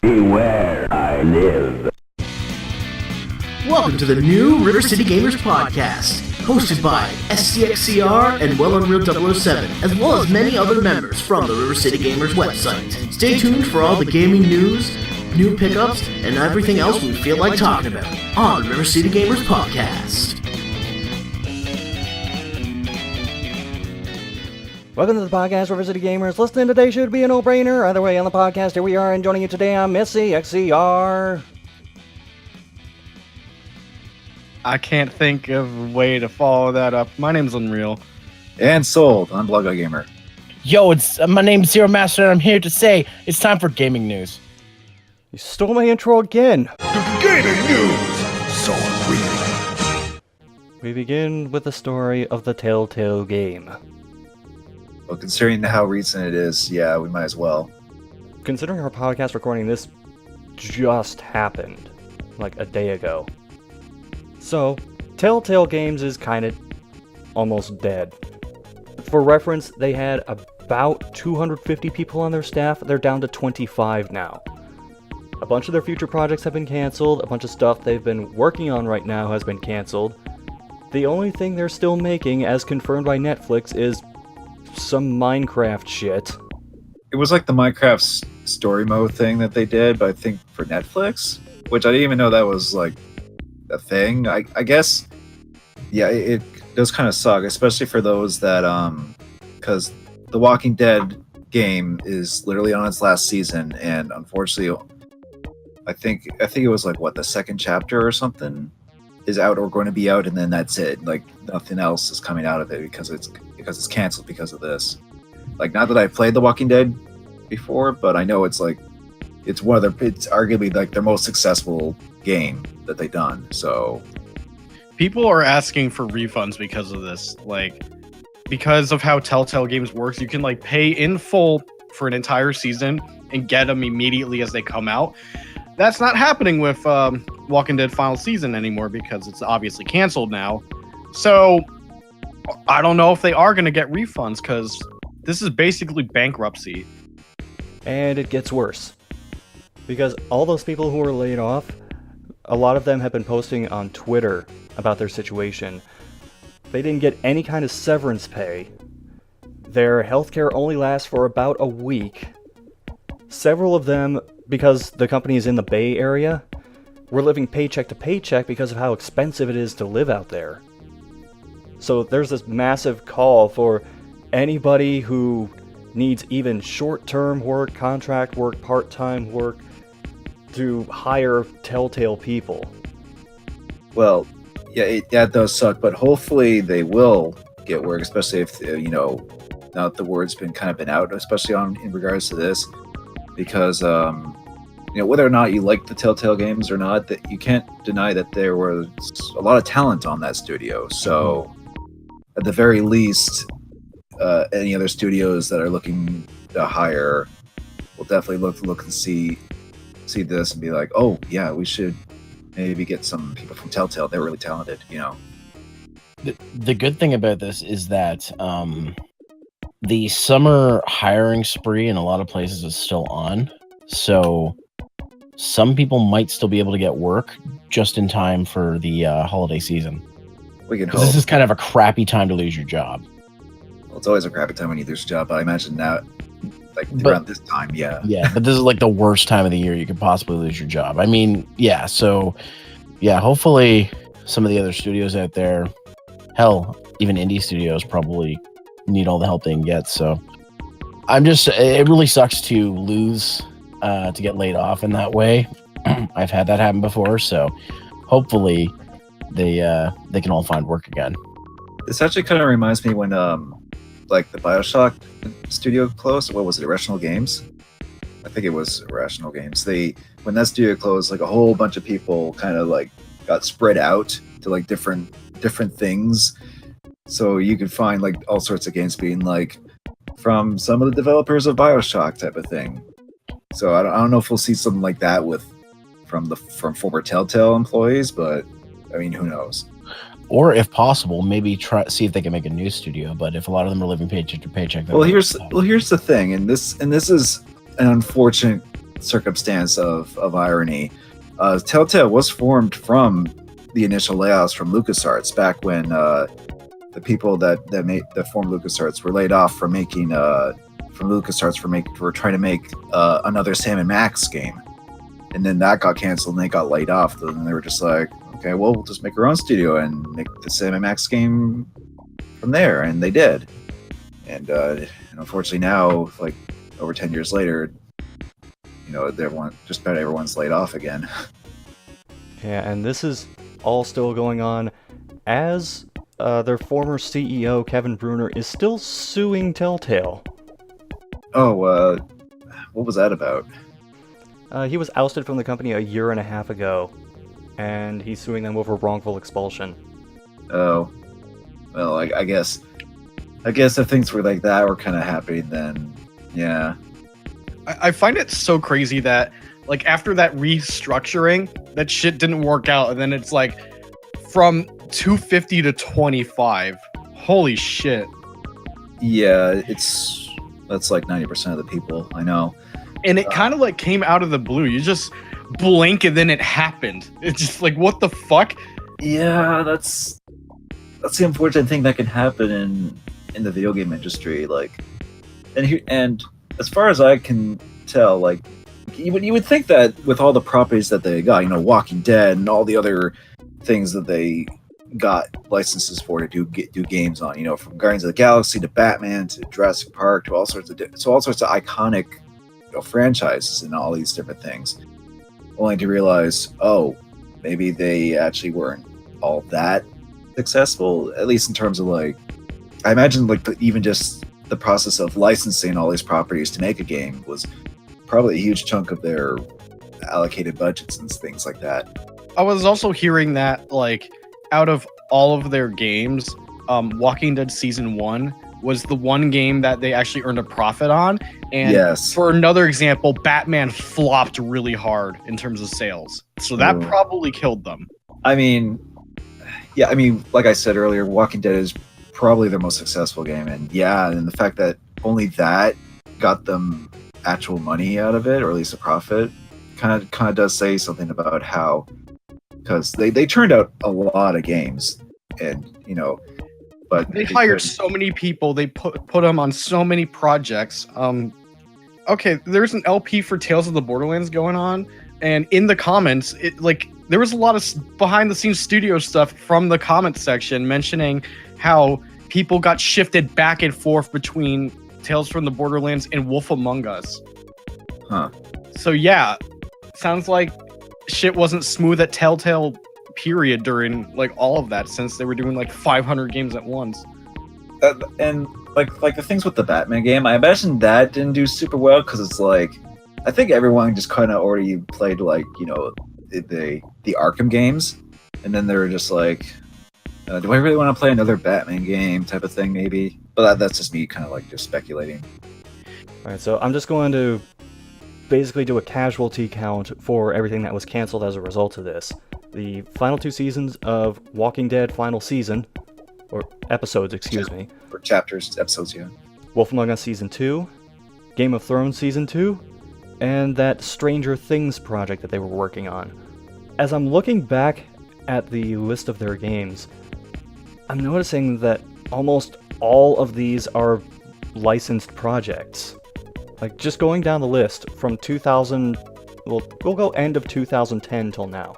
Beware, I live. Welcome to the new RiverCityGamers Podcast, hosted by SCXCR and Well Unreal 007, as well as many other members from the RiverCityGamers website. Stay tuned for all the gaming news, new pickups, and everything else we feel like talking about on the RiverCityGamers Podcast. Welcome to the podcast, River City Gamers. Listening today should be a no-brainer. Either way, on the podcast, here we are, and joining you today, I'm SCXCR. I can't think of a way to follow that up. My name's Unreal. And sold on Blondeguygamer. Yo, my name's Zeromaster, and I'm here to say it's time for gaming news. You stole my intro again. Gaming news! So unreal. We begin with the story of the Telltale game. Well, considering how recent it is, yeah, we might as well. Considering our podcast recording, this just happened, like a day ago. So, Telltale Games is kind of almost dead. For reference, they had about 250 people on their staff. They're down to 25 now. A bunch of their future projects have been canceled. A bunch of stuff they've been working on right now has been canceled. The only thing they're still making, as confirmed by Netflix, is some Minecraft shit. It was like the Minecraft story mode thing that they did, but I think for Netflix, which I didn't even know that was like a thing. I guess, yeah, it does kind of suck, especially for those that, because the Walking Dead game is literally on its last season, and unfortunately, I think it was like what, the second chapter or something is out or going to be out, and then that's it. Like nothing else is coming out of it because it's canceled because of this. Like, not that I've played The Walking Dead before, but I know it's arguably like their most successful game that they've done. So People are asking for refunds because of this. Like, because of how Telltale Games works, you can like pay in full for an entire season and get them immediately as they come out. That's not happening with Walking Dead final season anymore because it's obviously canceled now. So I don't know if they are going to get refunds because this is basically bankruptcy. And it gets worse. Because all those people who were laid off, a lot of them have been posting on Twitter about their situation. They didn't get any kind of severance pay. Their healthcare only lasts for about a week. Several of them, because the company is in the Bay Area, were living paycheck to paycheck because of how expensive it is to live out there. So there's this massive call for anybody who needs even short-term work, contract work, part-time work, to hire Telltale people. well, yeah, that does suck, but hopefully they will get work, especially if now that the word's been out, especially in regards to this, because whether or not you like the Telltale games or not, that you can't deny that there was a lot of talent on that studio. So at the very least, any other studios that are looking to hire will definitely look and see this and be like, oh yeah, we should maybe get some people from Telltale. They're really talented, The good thing about this is that the summer hiring spree in a lot of places is still on. So some people might still be able to get work just in time for the holiday season. We can hope. This is kind of a crappy time to lose your job. Well, it's always a crappy time when you lose your job, but I imagine now, around this time, yeah. Yeah, but this is like the worst time of the year you could possibly lose your job. I mean, yeah, so, yeah, hopefully some of the other studios out there, hell, even indie studios probably need all the help they can get. So it really sucks to lose, to get laid off in that way. I've had that happen before, so hopefully they can all find work again. This actually kind of reminds me when the BioShock studio closed. What was it, Irrational Games? I think it was Irrational Games. When that studio closed, like a whole bunch of people kind of like got spread out to like different things. So you could find like all sorts of games being like from some of the developers of BioShock type of thing. So I don't know if we'll see something like that from former Telltale employees, but I mean, who knows? Or if possible, maybe see if they can make a new studio. But if a lot of them are living paycheck to paycheck, here's the thing, and this is an unfortunate circumstance of irony. Telltale was formed from the initial layoffs from LucasArts back when the people that formed LucasArts were laid off from making for trying to make another Sam & Max game, and then that got canceled and they got laid off. And they were just like, okay, well, we'll just make our own studio and make the Sam & Max game from there, and they did. And unfortunately now, like over 10 years later, just about everyone's laid off again. Yeah, and this is all still going on as their former CEO, Kevin Bruner, is still suing Telltale. Oh, what was that about? He was ousted from the company a year and a half ago, and he's suing them over wrongful expulsion. Oh, well, I guess if things were like that, we're kind of happy then. Yeah. I find it so crazy that, like, after that restructuring, that shit didn't work out, and then it's like from 250 to 25. Holy shit. Yeah, that's like 90% of the people I know. And it kind of like came out of the blue. You just blink and then it happened. It's just like, what the fuck? Yeah, that's the unfortunate thing that can happen in the video game industry. Like, and as far as I can tell, like, you would think that with all the properties that they got, Walking Dead and all the other things that they got licenses for to do games on, from Guardians of the Galaxy to Batman to Jurassic Park to all sorts of iconic franchises and all these different things, only to realize, oh, maybe they actually weren't all that successful, at least in terms of, like, I imagine, like, even just the process of licensing all these properties to make a game was probably a huge chunk of their allocated budgets and things like that. I was also hearing that, like, out of all of their games, Walking Dead Season 1 was the one game that they actually earned a profit on. And yes. For another example, Batman flopped really hard in terms of sales. So that probably killed them. I mean, like I said earlier, Walking Dead is probably their most successful game. And and the fact that only that got them actual money out of it, or at least a profit, kind of does say something about how, because they turned out a lot of games, and but they hired so many people, they put them on so many projects. Okay, there's an LP for Tales of the Borderlands going on, and in the comments, there was a lot of behind the scenes studio stuff from the comments section mentioning how people got shifted back and forth between Tales from the Borderlands and Wolf Among Us. Huh. So yeah, sounds like shit wasn't smooth at Telltale period during, like, all of that, since they were doing like 500 games at once. And like the things with the Batman game, I imagine that didn't do super well, because it's like, I think everyone just kind of already played, like, the Arkham games, and then they were just like, do I really want to play another Batman game type of thing, maybe? But that's just me kind of like just speculating. Alright, so I'm just going to basically do a casualty count for everything that was canceled as a result of this. The final 2 seasons of Walking Dead final season, or episodes, excuse me. For chapters, episodes, yeah. Wolf Among Us Season 2, Game of Thrones Season 2, and that Stranger Things project that they were working on. As I'm looking back at the list of their games, I'm noticing that almost all of these are licensed projects. Like, just going down the list from 2000, we'll go end of 2010 till now.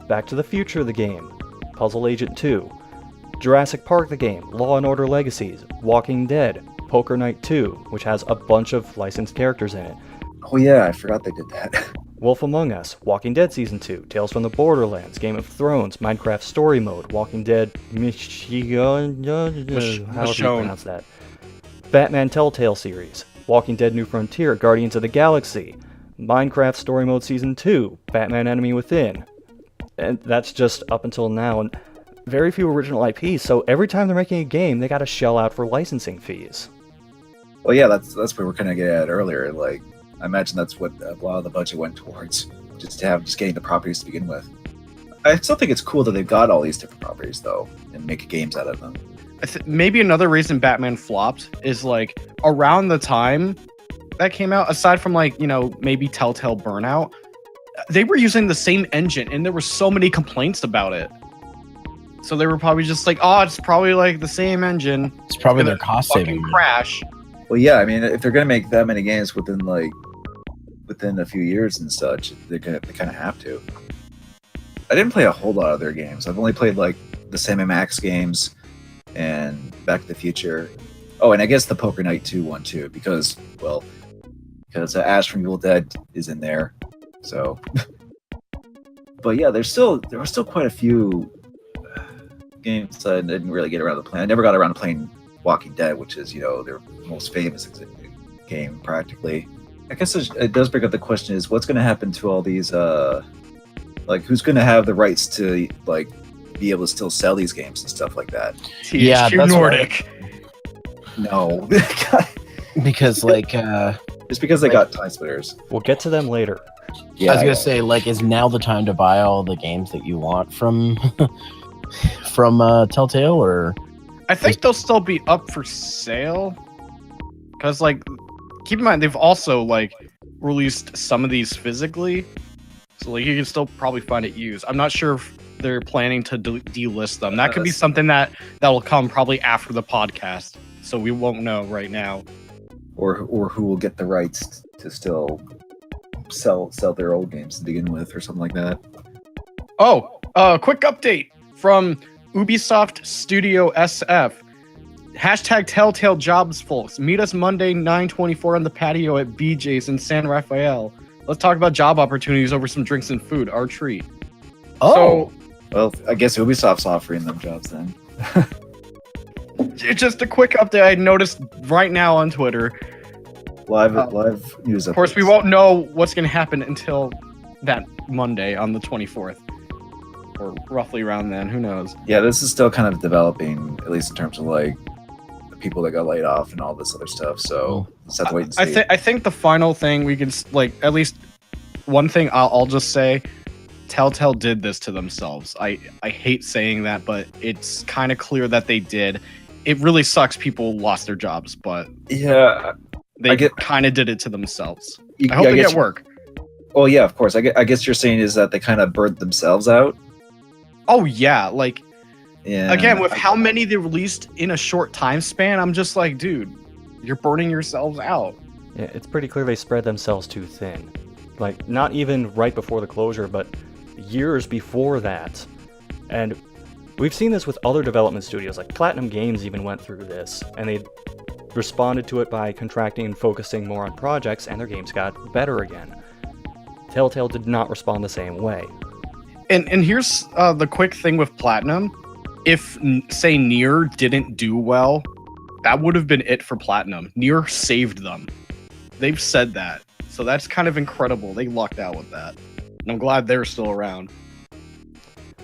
Back to the Future the game, Puzzle Agent 2, Jurassic Park the game, Law & Order Legacies, Walking Dead, Poker Night 2, which has a bunch of licensed characters in it. Oh yeah, I forgot they did that. Wolf Among Us, Walking Dead Season 2, Tales from the Borderlands, Game of Thrones, Minecraft Story Mode, Walking Dead, however you pronounce that, Batman Telltale series, Walking Dead New Frontier, Guardians of the Galaxy, Minecraft Story Mode Season 2, Batman Enemy Within. And that's just up until now, and very few original IPs, so every time they're making a game, they gotta shell out for licensing fees. Well, yeah, that's what we're kind of getting at earlier. Like, I imagine that's what a lot of the budget went towards, just getting the properties to begin with. I still think it's cool that they've got all these different properties, though, and make games out of them. Maybe another reason Batman flopped is, like, around the time that came out, aside from like, maybe Telltale Burnout, they were using the same engine and there were so many complaints about it. So they were probably just like, oh, it's probably like the same engine. It's probably their cost saving crash. Well, yeah, I mean, if they're gonna make that many games within a few years and such, they kind of have to. I didn't play a whole lot of their games. I've only played like the Sam & Max games and Back to the Future. Oh, and I guess the Poker Night 2 one too, because Ash from Evil Dead is in there. So, but yeah, there were still quite a few games I didn't really get around to playing. I never got around to playing Walking Dead, which is their most famous game practically. I guess it does bring up the question: is what's going to happen to all these? Who's going to have the rights to be able to still sell these games and stuff like that? Yeah, THQ that's Nordic. No, because just because they got Time Splitters. We'll get to them later. Yeah, I was gonna say, is now the time to buy all the games that you want from Telltale, or? I think they'll still be up for sale. Because, keep in mind, they've also, released some of these physically. So, you can still probably find it used. I'm not sure if they're planning to delist them. That could be something that will come probably after the podcast. So, we won't know right now. Or who will get the rights to still sell their old games to begin with, or something like that. Oh, quick update from Ubisoft Studio SF. Hashtag Telltale Jobs, folks. Meet us Monday, 9/24 on the patio at BJ's in San Rafael. Let's talk about job opportunities over some drinks and food. Our treat. Oh. Well, I guess Ubisoft's offering them jobs then. Just a quick update I noticed right now on Twitter. Live news. Of course, we won't know what's going to happen until that Monday on the 24th. Or roughly around then. Who knows? Yeah, this is still kind of developing, at least in terms of the people that got laid off and all this other stuff. So let's have to wait and see. I think the final thing we can at least one thing I'll just say, Telltale did this to themselves. I hate saying that, but it's kind of clear that they did. It really sucks people lost their jobs, but yeah, they kind of did it to themselves. I hope they get work. Well, yeah, of course. I guess you're saying is that they kind of burnt themselves out. Oh yeah, yeah. Again, with how many they released in a short time span, I'm just like, dude, you're burning yourselves out. Yeah, it's pretty clear they spread themselves too thin. Not even right before the closure, but years before that. And we've seen this with other development studios, Platinum Games even went through this, and they responded to it by contracting and focusing more on projects, and their games got better again. Telltale did not respond the same way. And here's the quick thing with Platinum. If, say, Nier didn't do well, that would have been it for Platinum. Nier saved them. They've said that. So that's kind of incredible. They lucked out with that. And I'm glad they're still around.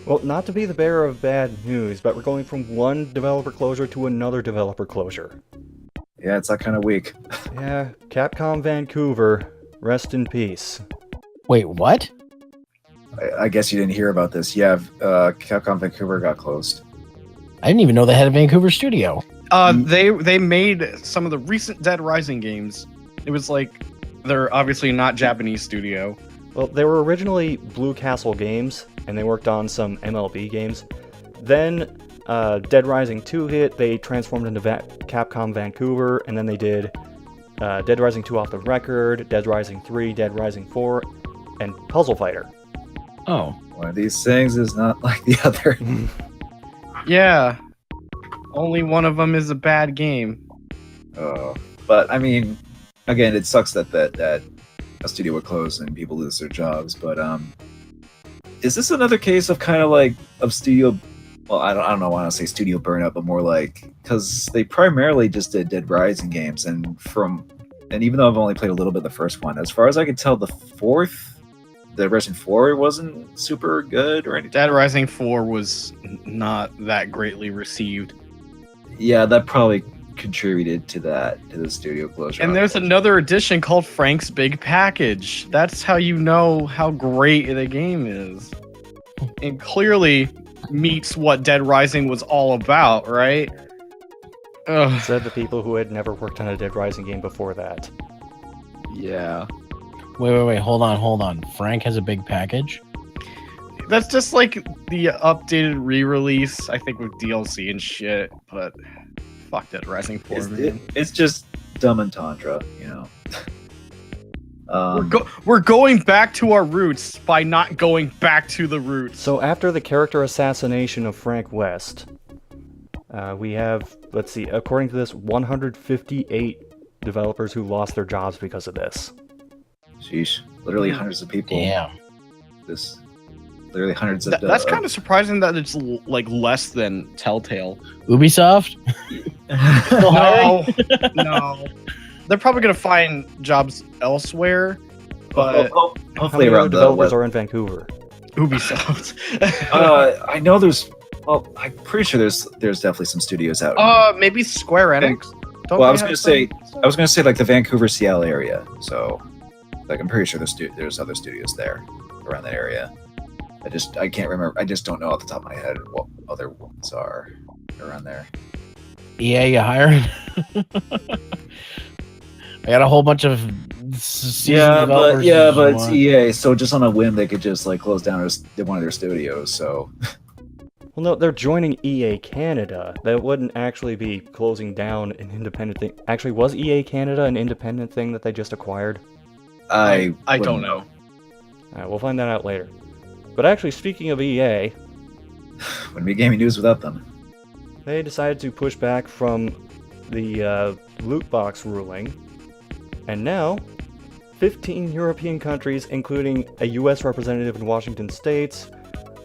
Well, not to be the bearer of bad news, but we're going from one developer closure to another developer closure. Yeah, it's that kind of week. Yeah, Capcom Vancouver, rest in peace. Wait, what? I guess you didn't hear about this. Yeah, Capcom Vancouver got closed. I didn't even know they had a Vancouver studio. They made some of the recent Dead Rising games. It was they're obviously not Japanese studio. Well, they were originally Blue Castle Games, and they worked on some MLB games. Then Dead Rising 2 hit, they transformed into Capcom Vancouver, and then they did Dead Rising 2 Off the Record, Dead Rising 3, Dead Rising 4, and Puzzle Fighter. Oh. One of these things is not like the other. Yeah. Only one of them is a bad game. But I mean, again, it sucks that a studio would close and people lose their jobs. But is this another case of kind of of studio? Well, I don't know. I want to say studio burnout, but more because they primarily just did Dead Rising games, and even though I've only played a little bit of the first one, as far as I can tell, the Dead Rising 4 wasn't super good or anything. Dead Rising 4 was not that greatly received. Yeah, that probably contributed to the studio closure. And there's another edition called Frank's Big Package. That's how you know how great the game is. It clearly meets what Dead Rising was all about, right? Said the people who had never worked on a Dead Rising game before that. Yeah. Wait. Hold on. Frank has a big package. That's just like the updated re-release, I think, with DLC and shit. But fuck that Rising 4, man. It's just dumb entendre, you know. We're going back to our roots by not going back to the roots. So after the character assassination of Frank West, we have, let's see, according to this, 158 developers who lost their jobs because of this. Sheesh. Literally hundreds of people. Damn. Literally hundreds of... That's kind of surprising that it's like less than Telltale. Ubisoft? No. They're probably going to find jobs elsewhere, but... hopefully How many around other developers are in Vancouver? Ubisoft. I know there's... Well, I'm pretty sure there's definitely some studios out. Maybe Square Enix? Well, I was gonna say like the Vancouver, Seattle area. So, like, I'm pretty sure there's other studios there around that area. I can't remember. I just don't know off the top of my head what other ones are around there. Yeah, you hiring? I got a whole bunch of developers. But it's EA. So just on a whim, they could just like close down one of their studios. So. Well, no, they're joining EA Canada. That wouldn't actually be closing down an independent thing. Actually, was EA Canada an independent thing that they just acquired? I don't know. We'll find that out later. But actually, speaking of EA... Wouldn't be gaming news without them. They decided to push back from the loot box ruling. And now, 15 European countries, including a US representative in Washington State,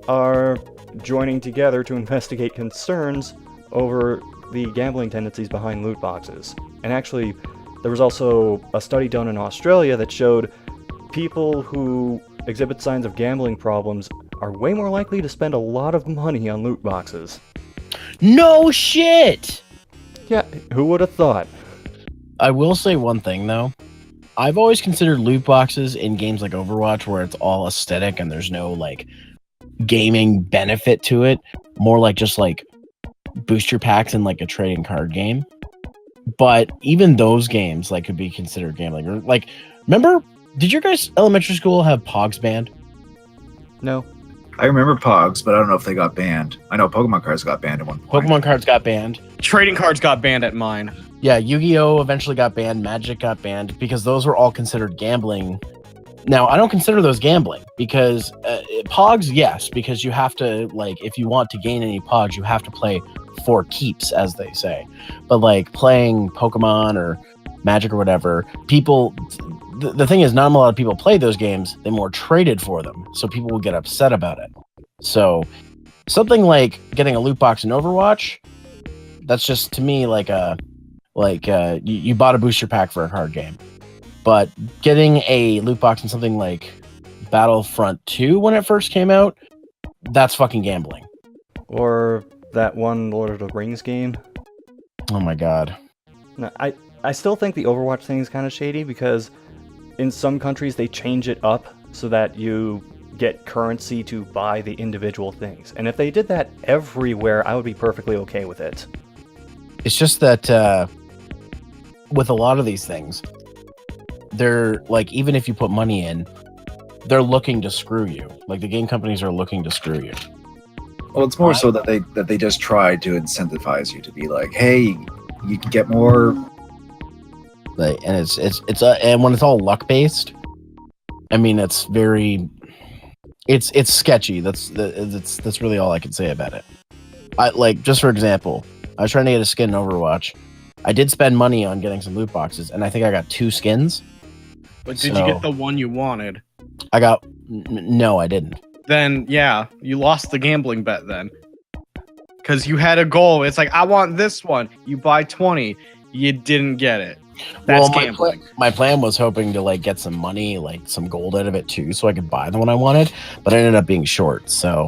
are joining together to investigate concerns over the gambling tendencies behind loot boxes. And actually, there was also a study done in Australia that showed people who exhibit signs of gambling problems are way more likely to spend a lot of money on loot boxes. No shit! Yeah, who would have thought? I will say one thing, though. I've always considered loot boxes in games like Overwatch, where it's all aesthetic and there's no, like, gaming benefit to it, more like just like booster packs in like a trading card game. But even those games like could be considered gambling. Or like, remember, did your guys' elementary school have Pogs banned? No. I remember Pogs, but I don't know if they got banned. I know Pokemon cards got banned at one point. Pokemon cards got banned. Trading cards got banned at mine. Yeah, Yu-Gi-Oh! Eventually got banned. Magic got banned because those were all considered gambling. Now, I don't consider those gambling because Pogs, yes, because you have to, like, if you want to gain any Pogs, you have to play for keeps, as they say. But, like, playing Pokemon or Magic or whatever, people, the thing is, not a lot of people play those games. They more traded for them, so people will get upset about it. So, something like getting a loot box in Overwatch, that's just, to me, you bought a booster pack for a card game. But getting a loot box in something like Battlefront 2 when it first came out, that's fucking gambling. Or that one Lord of the Rings game. Oh my god. No, I still think the Overwatch thing is kind of shady because in some countries they change it up so that you get currency to buy the individual things. And if they did that everywhere, I would be perfectly okay with it. It's just that with a lot of these things, they're like, even if you put money in, they're looking to screw you. Like the game companies are looking to screw you. Well, it's more so that they just try to incentivize you to be like, hey, you can get more. Like, and it's and when it's all luck based, I mean, it's very, it's sketchy. That's really all I can say about it. Like, just for example, I was trying to get a skin in Overwatch. I did spend money on getting some loot boxes, and I think I got 2 skins. But did you get the one you wanted? I got... No, I didn't. Then, yeah, you lost the gambling bet then. Because you had a goal. It's like, I want this one. You buy 20. You didn't get it. That's gambling. My plan was hoping to, like, get some money, like, some gold out of it, too, so I could buy the one I wanted. But I ended up being short, so...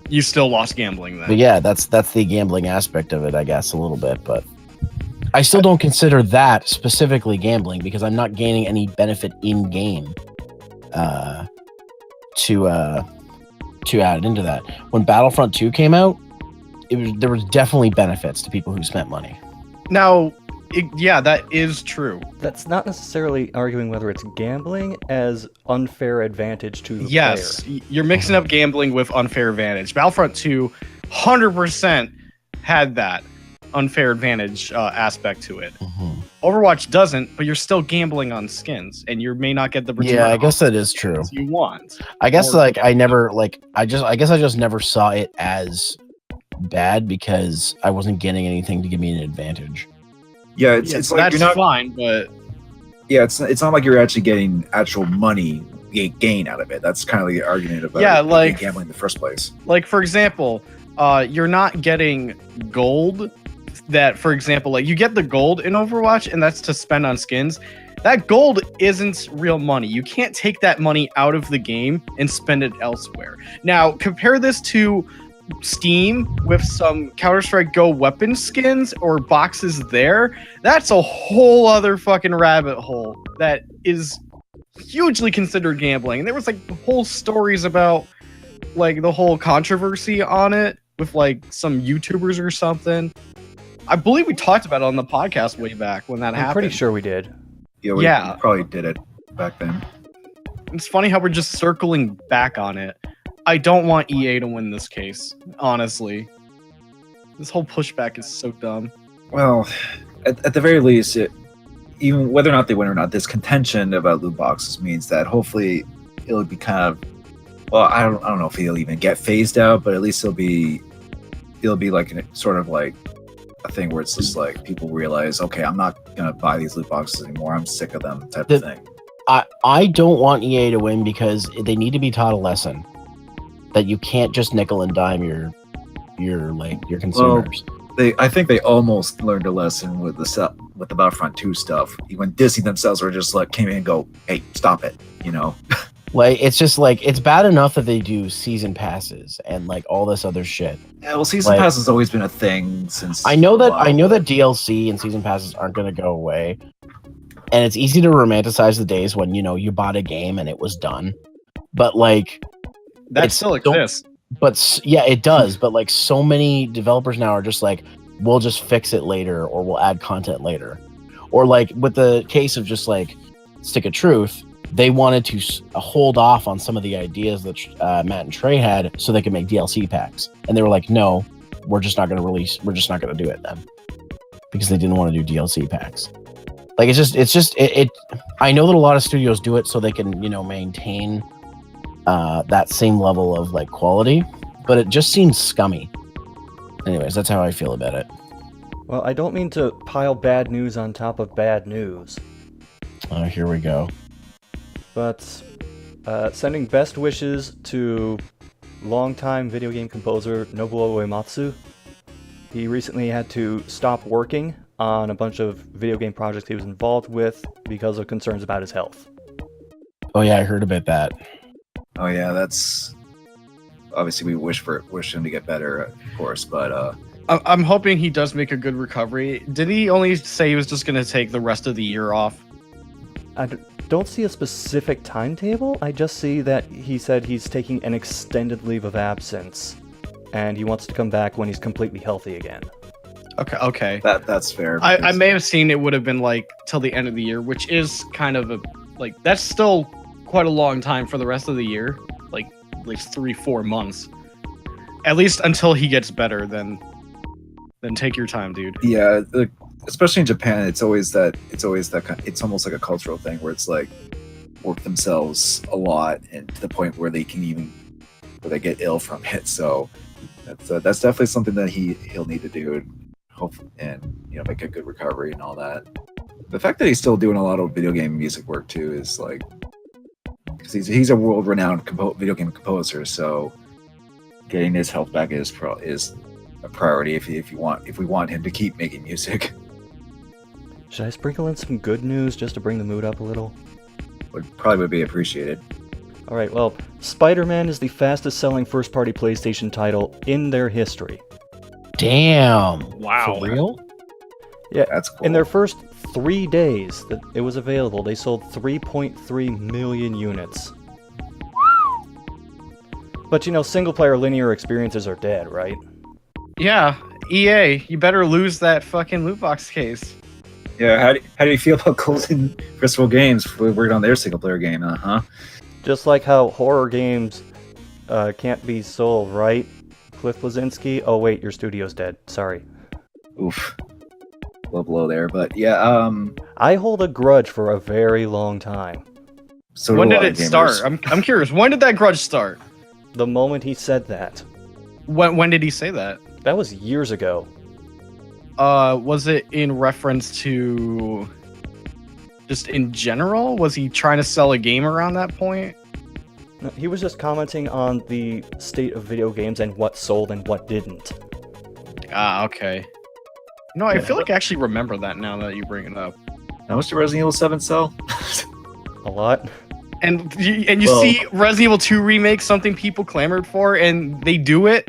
You still lost gambling then. But yeah, that's the gambling aspect of it, I guess, a little bit, but... I still don't consider that specifically gambling because I'm not gaining any benefit in game to add into that. When Battlefront 2 came out, there was definitely benefits to people who spent money. Now, Yeah, that is true. That's not necessarily arguing whether it's gambling as unfair advantage to the Yes, player. you're mixing up gambling with unfair advantage. Battlefront 2, 100% had that unfair advantage aspect to it. Mhm. Overwatch doesn't, but you're still gambling on skins, and you may not get the return Yeah, I guess that is true. you want. I guess Or- like I guess I just never saw it as bad because I wasn't getting anything to give me an advantage. Yeah, it's like that's you're not. fine, but Yeah, it's not like you're actually getting actual money gain out of it. That's kind of the argument about gambling in the first place. like for example, you're not getting gold. That, for example, like you get the gold in Overwatch, and that's to spend on skins. That gold isn't real money. You can't take that money out of the game and spend it elsewhere. Now, compare this to Steam with some Counter-Strike Go weapon skins or boxes there. That's a whole other fucking rabbit hole that is hugely considered gambling. And there was like whole stories about like the whole controversy on it with like some YouTubers or something. I believe we talked about it on the podcast way back when that happened. I'm pretty sure we did. Yeah, we Yeah. probably did it back then. It's funny how we're just circling back on it. I don't want EA to win this case, honestly. This whole pushback is so dumb. Well, at the very least, even whether or not they win or not, this contention about loot boxes means that hopefully it'll be kind of, well, I don't know if it'll even get phased out, but at least it'll be like sort of like a thing where it's just like people realize, okay, I'm not gonna buy these loot boxes anymore. I'm sick of them, type of thing. I don't want EA to win because they need to be taught a lesson that you can't just nickel and dime your consumers. I think they almost learned a lesson with the Battlefront 2 stuff. When Disney themselves were just like came in and go, hey, stop it, you know. Like it's just like it's bad enough that they do season passes and like all this other shit. Yeah, well, season pass has always been a thing since. I know that DLC and season passes aren't going to go away, and it's easy to romanticize the days when you bought a game and it was done. But like That still exists. But yeah, it does. But like so many developers now are just like, we'll just fix it later, or we'll add content later, or like with the case of just like Stick of Truth. They wanted to hold off on some of the ideas that Matt and Trey had so they could make DLC packs. And they were like, no, we're just not going to do it then. Because they didn't want to do DLC packs. Like, I know that a lot of studios do it so they can, maintain that same level of like quality, but it just seems scummy. Anyways, that's how I feel about it. Well, I don't mean to pile bad news on top of bad news. Here we go. But sending best wishes to longtime video game composer Nobuo Uematsu. He recently had to stop working on a bunch of video game projects he was involved with because of concerns about his health. Oh yeah, I heard about that. Oh yeah, that's obviously we wish him to get better, of course, but I'm hoping he does make a good recovery. Did he only say he was just going to take the rest of the year off? I don't see a specific timetable. I just see that he said he's taking an extended leave of absence, and he wants to come back when he's completely healthy again. Okay. That's fair. I may have seen it would have been like till the end of the year, which is kind of that's still quite a long time for the rest of the year, like at least 3-4 months, at least until he gets better. Then take your time, dude. Yeah, especially in Japan, it's almost like a cultural thing where it's like work themselves a lot and to the point where they get ill from it. So that's definitely something that he'll need to do, and make a good recovery and all that. The fact that he's still doing a lot of video game music work too is like, because he's a world-renowned video game composer, so getting his health back is a priority if we want him to keep making music. Should I sprinkle in some good news just to bring the mood up a little? Would be appreciated. Alright, well, Spider-Man is the fastest-selling first-party PlayStation title in their history. Damn. Wow. For real? Yeah, That's cool. in their first 3 days that it was available, they sold 3.3 million units. But single-player linear experiences are dead, right? Yeah, EA, you better lose that fucking loot box case. Yeah, how do you feel about Golden Crystal Games working on their single player game? Just like how horror games can't be sold, right? Cliff Blazinski? Oh wait, your studio's dead. Sorry. Oof. Low blow there, but yeah. I hold a grudge for a very long time. So When do a did lot it of gamers. start? I'm curious. When did that grudge start? The moment he said that. When did he say that? That was years ago. Was it in reference to just in general? Was he trying to sell a game around that point? No, he was just commenting on the state of video games and what sold and what didn't. Ah, okay. No, I feel like I actually remember that now that you bring it up. How much did Resident Evil 7 sell? A lot. And you see Resident Evil 2 remake, something people clamored for, and they do it.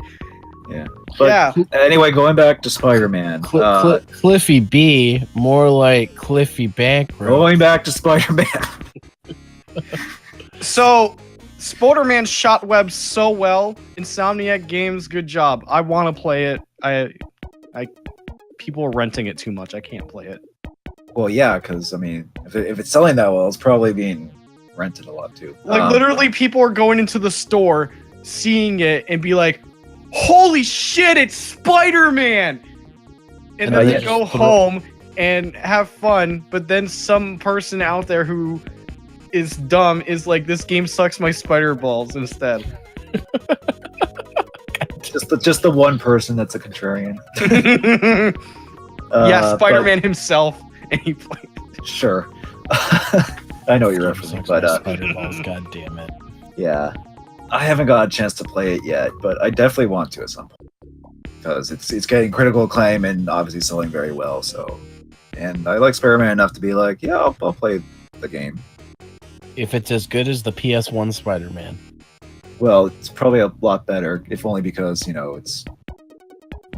Yeah. But anyway, going back to Spider-Man. Cliffy B, more like Cliffy Bankroll. Going back to Spider-Man. So, Spider-Man shot web so well. Insomniac Games, good job. I want to play it. People are renting it too much. I can't play it. Well, yeah, because I mean, if it's selling that well, it's probably being rented a lot too. Like literally, people are going into the store, seeing it, and be like, "Holy shit, it's Spider-Man!" And then they go home and have fun. But then some person out there who is dumb is like, "This game sucks my spider balls" instead. just the one person that's a contrarian. Yeah, Spider-Man himself, and he played. Sure. I know what you're referencing, but Spider balls, god damn it. Yeah, I haven't got a chance to play it yet, but I definitely want to at some point because it's getting critical acclaim and obviously selling very well. So, and I like Spider-Man enough to be like, yeah, I'll play the game. If it's as good as the PS1 Spider-Man. Well, it's probably a lot better, if only because it's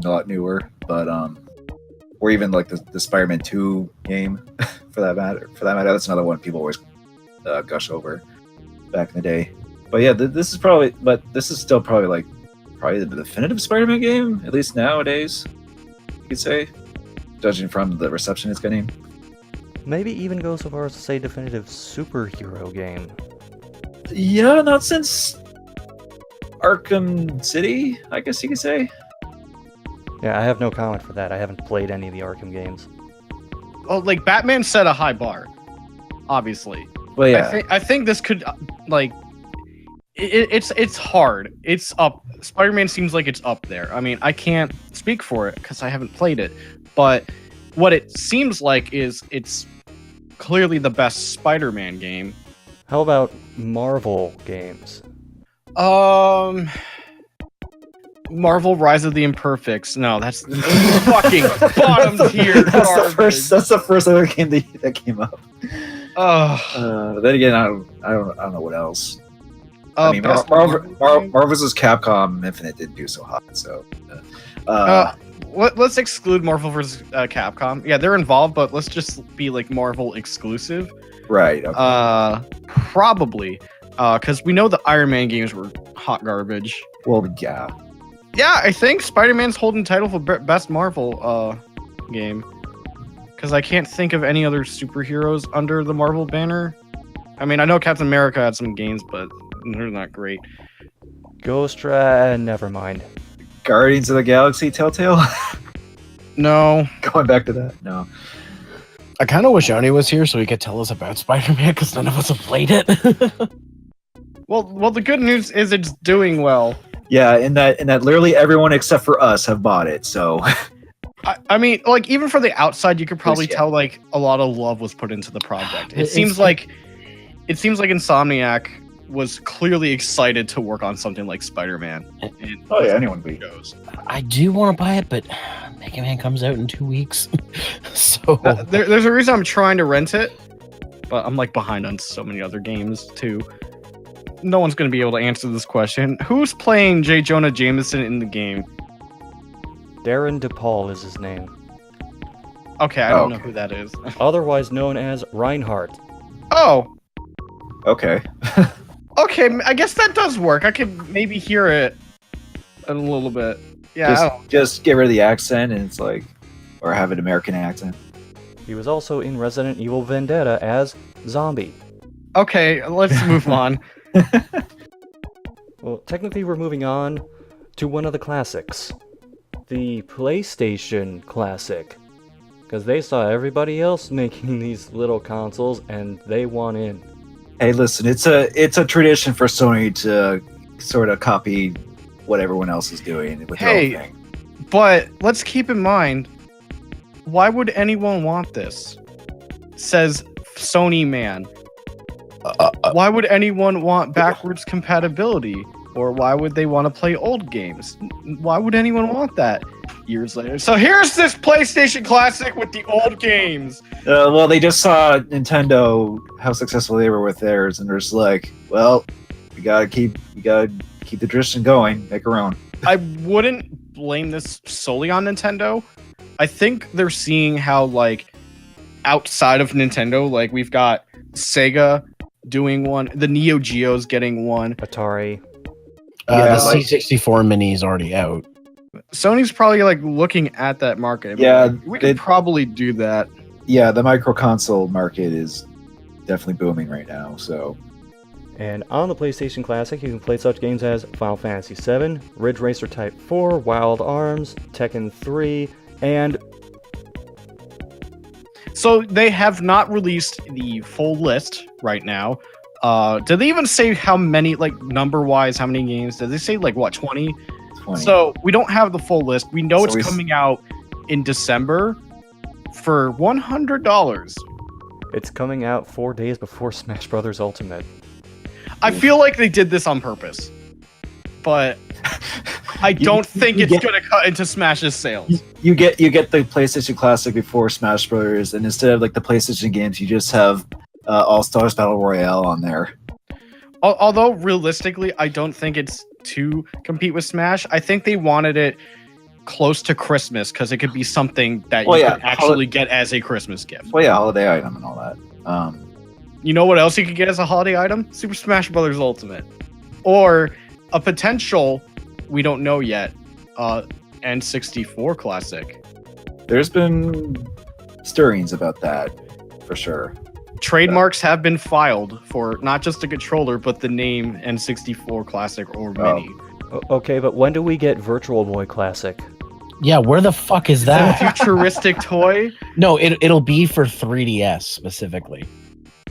a lot newer. But or even like the Spider-Man 2 game, for that matter. That's another one people always gush over back in the day. But yeah, this is still probably the definitive Spider-Man game, at least nowadays, you could say, judging from the reception it's getting. Maybe even go so far as to say definitive superhero game. Yeah, not since Arkham City, I guess you could say. Yeah, I have no comment for that. I haven't played any of the Arkham games. Oh, like Batman set a high bar, obviously. Well, yeah. I think this could it's hard. It's up. Spider-Man seems like it's up there. I mean, I can't speak for it because I haven't played it, but what it seems like is it's clearly the best Spider-Man game. How about Marvel games? Marvel Rise of the Imperfects. No, that's fucking bottom tier. That's the first other game that came up. Then again, I don't know what else. I mean, Marvel vs. Capcom Infinite didn't do so hot, so. Let's exclude Marvel vs. Capcom. Yeah, they're involved, but let's just be like Marvel exclusive. Right. Okay. Probably, because we know the Iron Man games were hot garbage. Well, yeah. Yeah, I think Spider-Man's holding title for best Marvel game. Because I can't think of any other superheroes under the Marvel banner. I mean, I know Captain America had some games, but they're not great. Ghost Rider, never mind. Guardians of the Galaxy Telltale? No. Going back to that? No. I kind of wish Oni was here so he could tell us about Spider-Man because none of us have played it. Well, the good news is it's doing well. Yeah, in that literally everyone except for us have bought it, so... I mean, like, even from the outside, you could probably tell, like, a lot of love was put into the project. It seems like Insomniac was clearly excited to work on something like Spider-Man. Oh yeah, anyone would be. I do want to buy it, but Mega Man comes out in 2 weeks. So there's a reason I'm trying to rent it, but I'm like behind on so many other games too. No one's going to be able to answer this question. Who's playing J. Jonah Jameson in the game? Darren DePaul is his name. Okay, I don't know who that is. Otherwise known as Reinhardt. Oh. Okay. Okay, I guess that does work. I could maybe hear it a little bit. Yeah. Just get rid of the accent and it's like, or have an American accent. He was also in Resident Evil Vendetta as Zombie. Okay, let's move on. Well, technically we're moving on to one of the classics. The PlayStation Classic. Because they saw everybody else making these little consoles and they want in. Hey, listen, it's a tradition for Sony to sort of copy what everyone else is doing with their own thing. But let's keep in mind, why would anyone want this? Says Sony man. Why would anyone want backwards compatibility? Or why would they want to play old games? Why would anyone want that years later? So here's this PlayStation Classic with the old games. Well, they just saw Nintendo, how successful they were with theirs, and they're just like, well, we gotta keep the tradition going, make our own. I wouldn't blame this solely on Nintendo. I think they're seeing how, like, outside of Nintendo, like, we've got Sega doing one, the Neo Geo's getting one. Atari. The C64 Mini is already out. Sony's probably like looking at that market. Yeah, we could probably do that. Yeah, the micro console market is definitely booming right now. So, and on the PlayStation Classic, you can play such games as Final Fantasy VII, Ridge Racer Type 4, Wild Arms, Tekken 3, and... So they have not released the full list right now. Did they even say how many, like, number-wise, how many games? Did they say, like, what, 20? 20. So we don't have the full list. We know it's coming out in December for $100. It's coming out 4 days before Smash Bros. Ultimate. I feel like they did this on purpose. But I don't think it's going to cut into Smash's sales. You get the PlayStation Classic before Smash Bros. And instead of, like, the PlayStation games, you just have... All-Stars Battle Royale on there. Although realistically, I don't think it's to compete with Smash. I think they wanted it close to Christmas because it could be something that you could actually get as a Christmas gift. Well, yeah, holiday item and all that. You know what else you could get as a holiday item? Super Smash Bros. Ultimate. Or a potential, we don't know yet, N64 Classic. There's been stirrings about that, for sure. Trademarks have been filed for not just the controller, but the name N64 Classic or Mini. Okay, but when do we get Virtual Boy Classic? Yeah, where the fuck is that? Futuristic toy? No, it'll be for 3DS specifically.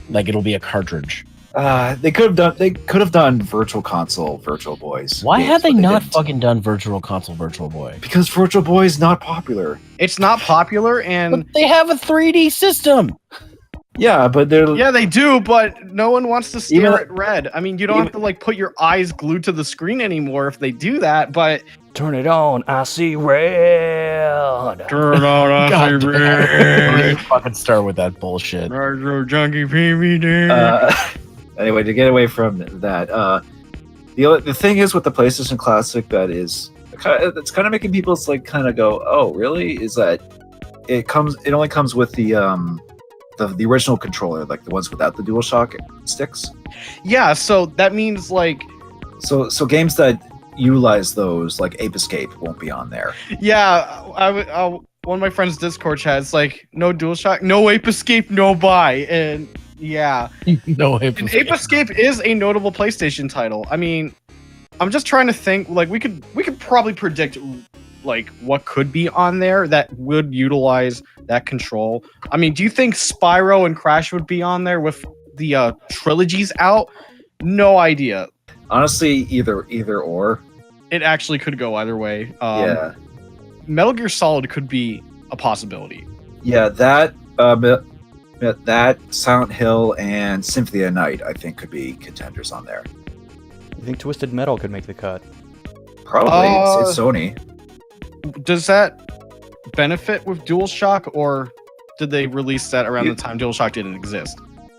Like, it'll be a cartridge. They could have done Virtual Console Virtual Boys. Why have they not fucking done Virtual Console Virtual Boy? Because Virtual Boy is not popular. It's not popular, and but they have a 3D system. Yeah, but they're... Yeah, they do, but no one wants to stare at red. I mean, you don't have to, like, put your eyes glued to the screen anymore if they do that, but... Turn it on, I see red! Turn it on, I see red! Fucking start with that bullshit. Junkie PVD. Anyway, to get away from that, the thing is with the PlayStation Classic that is... It's kind of making people, like, kind of go, oh, really? Is that... It only comes with the original controller, like the ones without the DualShock sticks. Yeah, so that means like so games that utilize those, like Ape Escape, won't be on there. Yeah, one of my friends' Discord chats like no DualShock, no Ape Escape, no buy, and yeah, no Ape Escape. Ape Escape is a notable PlayStation title. I mean, I'm just trying to think. Like we could probably predict like what could be on there that would utilize that control. I mean, do you think Spyro and Crash would be on there with the trilogies out? No idea. Honestly, either or. It actually could go either way. Yeah. Metal Gear Solid could be a possibility. Yeah, that Silent Hill and Symphony of the Night, I think, could be contenders on there. You think Twisted Metal could make the cut? Probably. It's Sony. Does that benefit with DualShock, or did they release that around the time DualShock didn't exist?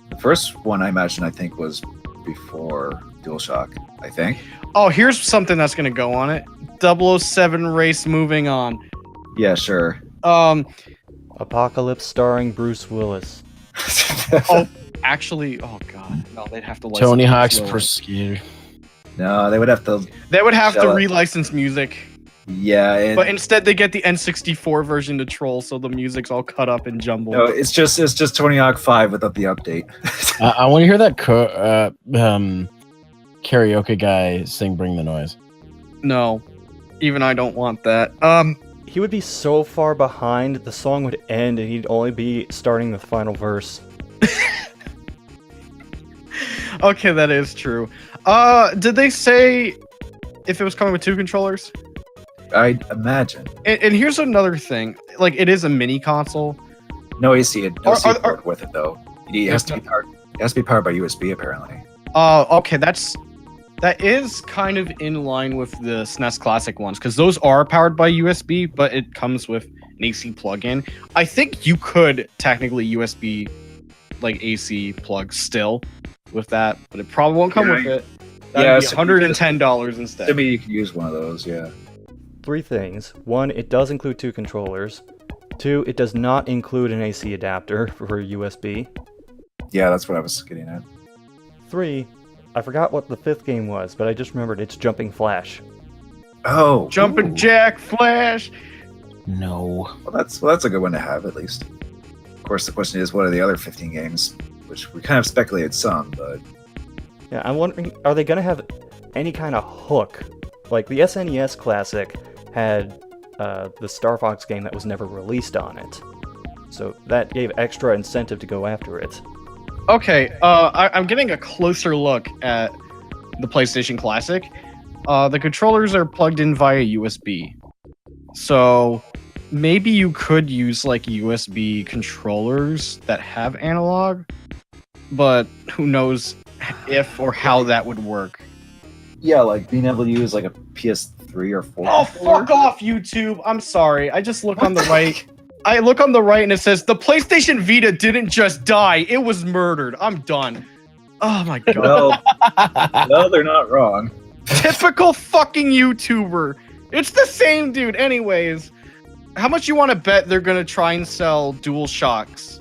The first one I think was before DualShock, I think. Oh, here's something that's going to go on it. 007 Race, moving on. Yeah, sure. Apocalypse starring Bruce Willis. Oh, actually, oh god. No, they'd have to license Tony Hawk's Pro Skater. No, they would have to... They would have to relicense music. Yeah, But instead, they get the N64 version to troll, so the music's all cut up and jumbled. no, it's just Tony Hawk 5 without the update. I want to hear that karaoke guy sing "Bring the Noise." No, even I don't want that. He would be so far behind, the song would end and he'd only be starting the final verse. Okay, that is true. Did they say if it was coming with 2 controllers? I'd imagine. And here's another thing. Like, it is a mini console. No AC Are- port with it though. It has to be powered. It has to be powered by USB apparently. Okay, that is kind of in line with the SNES Classic ones, because those are powered by USB, but it comes with an AC plug-in. I think you could technically USB like AC plug still with that, but it probably won't come with it. That'd be so $110 instead. To me, you can use one of those. Yeah. 3 things. 1, it does include 2 controllers. 2, it does not include an AC adapter for USB. Yeah, that's what I was getting at. 3, I forgot what the 5th game was, but I just remembered it's Jumping Flash. Oh, Jumping ooh. Jack Flash. No. Well, that's a good one to have at least. Of course, the question is, what are the other 15 games? Which we kind of speculated some, but Yeah, I'm wondering, are they going to have any kind of hook? Like, the SNES Classic had the Star Fox game that was never released on it. So that gave extra incentive to go after it. Okay, I'm getting a closer look at the PlayStation Classic. The controllers are plugged in via USB. So maybe you could use like USB controllers that have analog, but who knows if or how that would work. yeah, like being able to use like a PS3 or 4. Oh, fuck off, YouTube. I'm sorry. I just look on the right. I look on the right and it says, the PlayStation Vita didn't just die. It was murdered. I'm done. Oh my god. No, they're not wrong. Typical fucking YouTuber. It's the same dude. Anyways, how much you want to bet they're going to try and sell DualShocks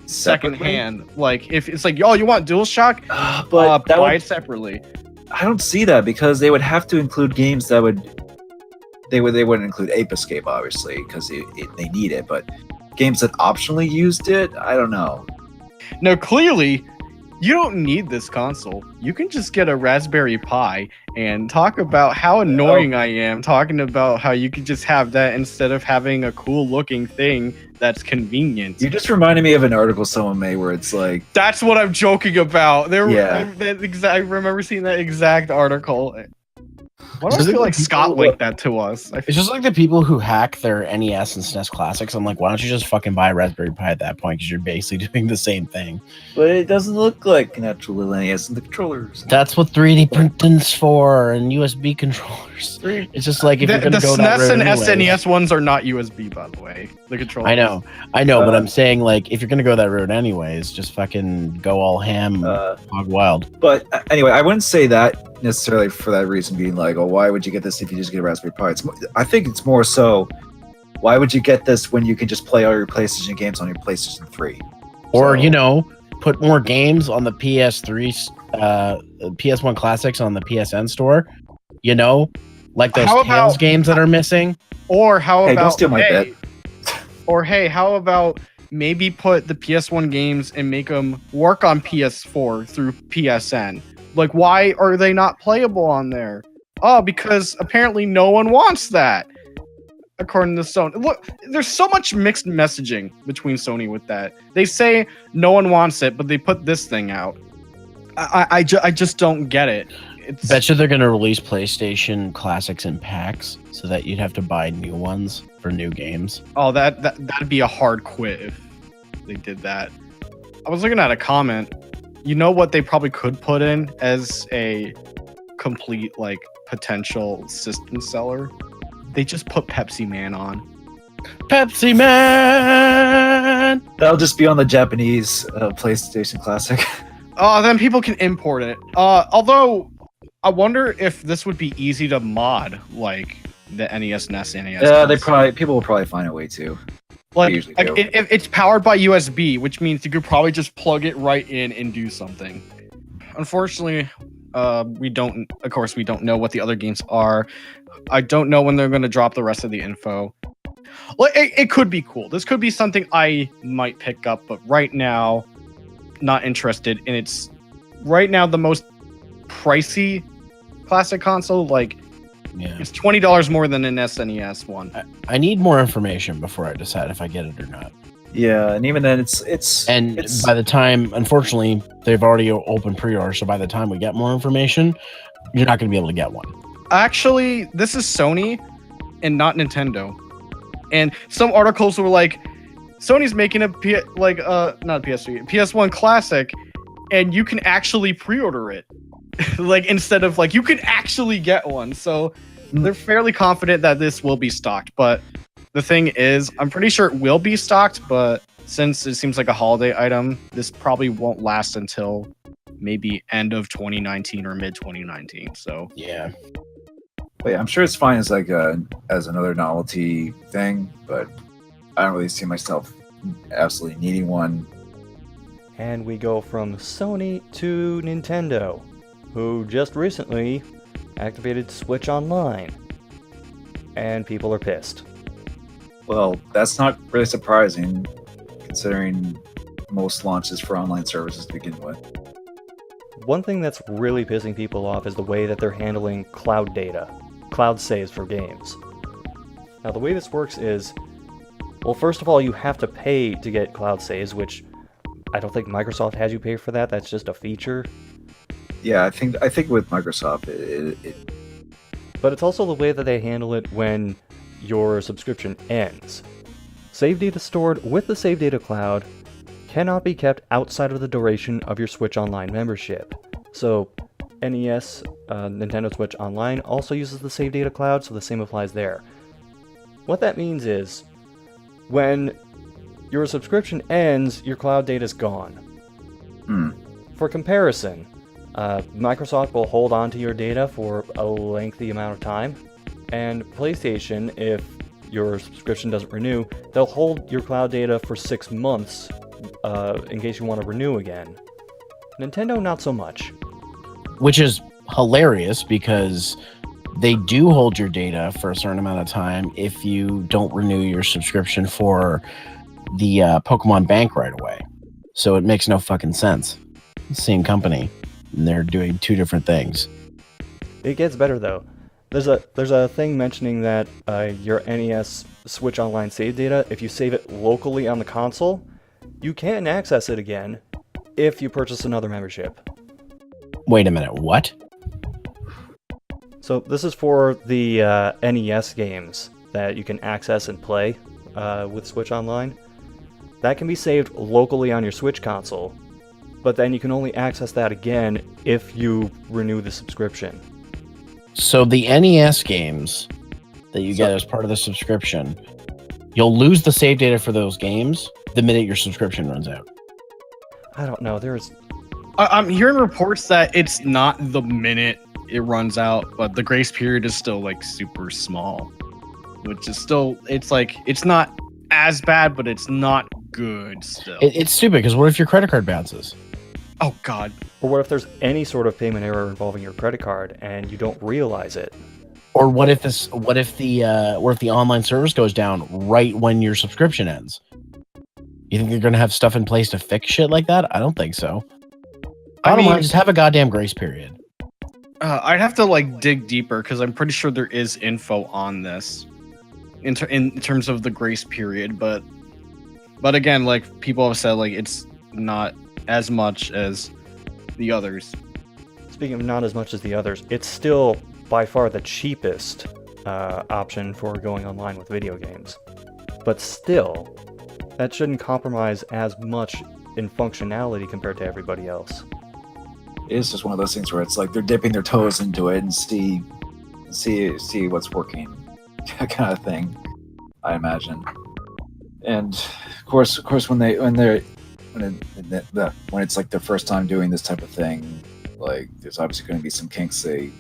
secondhand? Like, if it's like, oh, you want DualShock? But that buy would, it separately. I don't see that because they would have to include games that they wouldn't include Ape Escape obviously because they need it, but games that optionally used it, I don't know. No, clearly, you don't need this console. You can just get a Raspberry Pi and talk about how annoying I am, talking about how you could just have that instead of having a cool looking thing that's convenient. You just reminded me of an article someone made where it's like, That's what I'm joking about. Yeah. I remember seeing that exact article. Why do I Does it feel like make people Scott look- linked that to us? It's just like the people who hack their NES and SNES Classics. I'm like, why don't you just fucking buy a Raspberry Pi at that point? Because you're basically doing the same thing. but it doesn't look like an actual little NES and the controllers. That's what 3D printing's for and USB controllers. It's just like if The you're gonna go that SNES route and anyways. SNES ones are not USB, by the way. The controllers. I know, but I'm saying like if you're gonna go that route anyways, just fucking go all ham, hog wild. But anyway, I wouldn't say that necessarily for that reason, being like, oh, why would you get this if you just get a Raspberry Pi? I think it's more so, why would you get this when you can just play all your PlayStation games on your PlayStation 3? Or So- put more games on the PS3, PS1 classics on the PSN store. Like those How about- Tales games that are missing. Or how Hey, about don't steal my bet. Or hey, how about maybe put the PS1 games and make them work on PS4 through PSN? Like, why are they not playable on there? Oh, because apparently no one wants that, according to Sony. Look, there's so much mixed messaging between Sony with that. They say no one wants it, but they put this thing out. I just don't get it. It's, Bet you they're gonna release PlayStation classics in packs so that you'd have to buy new ones for new games. oh, that'd be a hard quit if they did that. I was looking at a comment. You know what they probably could put in as a complete like potential system seller? They just put Pepsi Man on. Pepsi Man. That'll just be on the Japanese PlayStation Classic. Oh, then people can import it. Although I wonder if this would be easy to mod, like the NES, NES. Yeah, people will probably find a way to. Like, usually like do. it's powered by USB, which means you could probably just plug it right in and do something. Unfortunately, We don't know what the other games are. I don't know when they're going to drop the rest of the info. Well, it could be cool. This could be something I might pick up, but right now, not interested. And it's right now the most pricey classic console. Like, it's $20 more than an SNES one. I need more information before I decide if I get it or not. Yeah, and even then, it's by the time, unfortunately, they've already opened pre-order. So by the time we get more information, you're not going to be able to get one. Actually, this is Sony and not Nintendo. And some articles were like, Sony's making not a PS3, PS1 Classic, and you can actually pre-order it. Like, instead of like, you can actually get one. So they're fairly confident that this will be stocked. But the thing is, I'm pretty sure it will be stocked, but since it seems like a holiday item, this probably won't last until maybe end of 2019 or mid 2019. So yeah. But yeah, I'm sure it's fine as like as another novelty thing, but I don't really see myself absolutely needing one. And we go from Sony to Nintendo, who just recently activated Switch Online. And people are pissed. Well, that's not really surprising, considering most launches for online services to begin with. One thing that's really pissing people off is the way that they're handling cloud data, cloud saves for games. Now, the way this works is, well, first of all, you have to pay to get cloud saves, which I don't think Microsoft has you pay for that. That's just a feature. Yeah, I think with Microsoft, it But it's also the way that they handle it when your subscription ends. Save data stored with the Save Data Cloud cannot be kept outside of the duration of your Switch Online membership. So NES, Nintendo Switch Online, also uses the Save Data Cloud, so the same applies there. What that means is, when your subscription ends, your cloud data is gone. For comparison, Microsoft will hold on to your data for a lengthy amount of time, and PlayStation, if your subscription doesn't renew, they'll hold your cloud data for 6 months in case you want to renew again. Nintendo, not so much. Which is hilarious because they do hold your data for a certain amount of time if you don't renew your subscription for the Pokemon Bank right away. So it makes no fucking sense. Same company, and they're doing two different things. It gets better though. There's a thing mentioning that your NES Switch Online save data, if you save it locally on the console, you can access it again if you purchase another membership. Wait a minute, what? So this is for the NES games that you can access and play with Switch Online. That can be saved locally on your Switch console, but then you can only access that again if you renew the subscription. So the NES games that you get as part of the subscription, you'll lose the save data for those games the minute your subscription runs out. I don't know, I'm hearing reports that it's not the minute it runs out, but the grace period is still like super small, which is still, it's like, it's not as bad, but it's not good still. It's stupid, because what if your credit card bounces? Oh god. Or what if there's any sort of payment error involving your credit card and you don't realize it? Or what if the online service goes down right when your subscription ends? You think they're gonna have stuff in place to fix shit like that? I don't think so. Bottom line, just have a goddamn grace period. I'd have to like dig deeper because I'm pretty sure there is info on this in terms of the grace period, but again, like people have said, like it's not as much as the others. Speaking of not as much as the others, it's still by far the cheapest option for going online with video games. But still, that shouldn't compromise as much in functionality compared to everybody else. It is just one of those things where it's like they're dipping their toes into it and see what's working, kind of thing, I imagine. And of course, when it's like their first time doing this type of thing, like there's obviously going to be some kinks they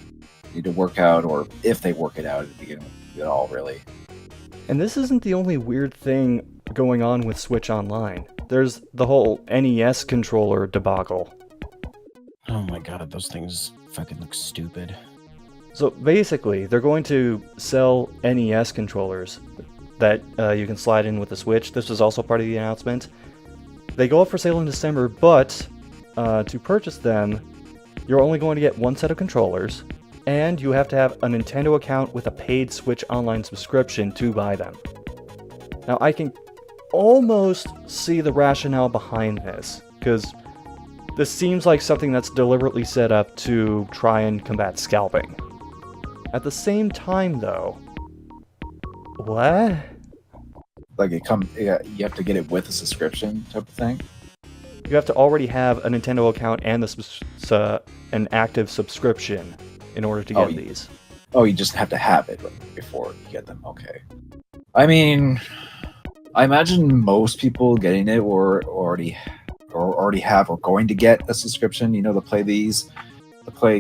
need to work out, or if they work it out at the beginning at all, really. And this isn't the only weird thing going on with Switch Online. There's the whole NES controller debacle. Oh my god, those things Fucking looks stupid. So basically, they're going to sell NES controllers that you can slide in with the Switch. This was also part of the announcement. They go up for sale in December, but to purchase them, you're only going to get one set of controllers, and you have to have a Nintendo account with a paid Switch Online subscription to buy them. Now, I can almost see the rationale behind this, because this seems like something that's deliberately set up to try and combat scalping. At the same time, though, what? Like you have to get it with a subscription type of thing. You have to already have a Nintendo account and an active subscription in order to get these. Oh, you just have to have it before you get them. Okay. I mean, I imagine most people getting it already have or going to get a subscription. To play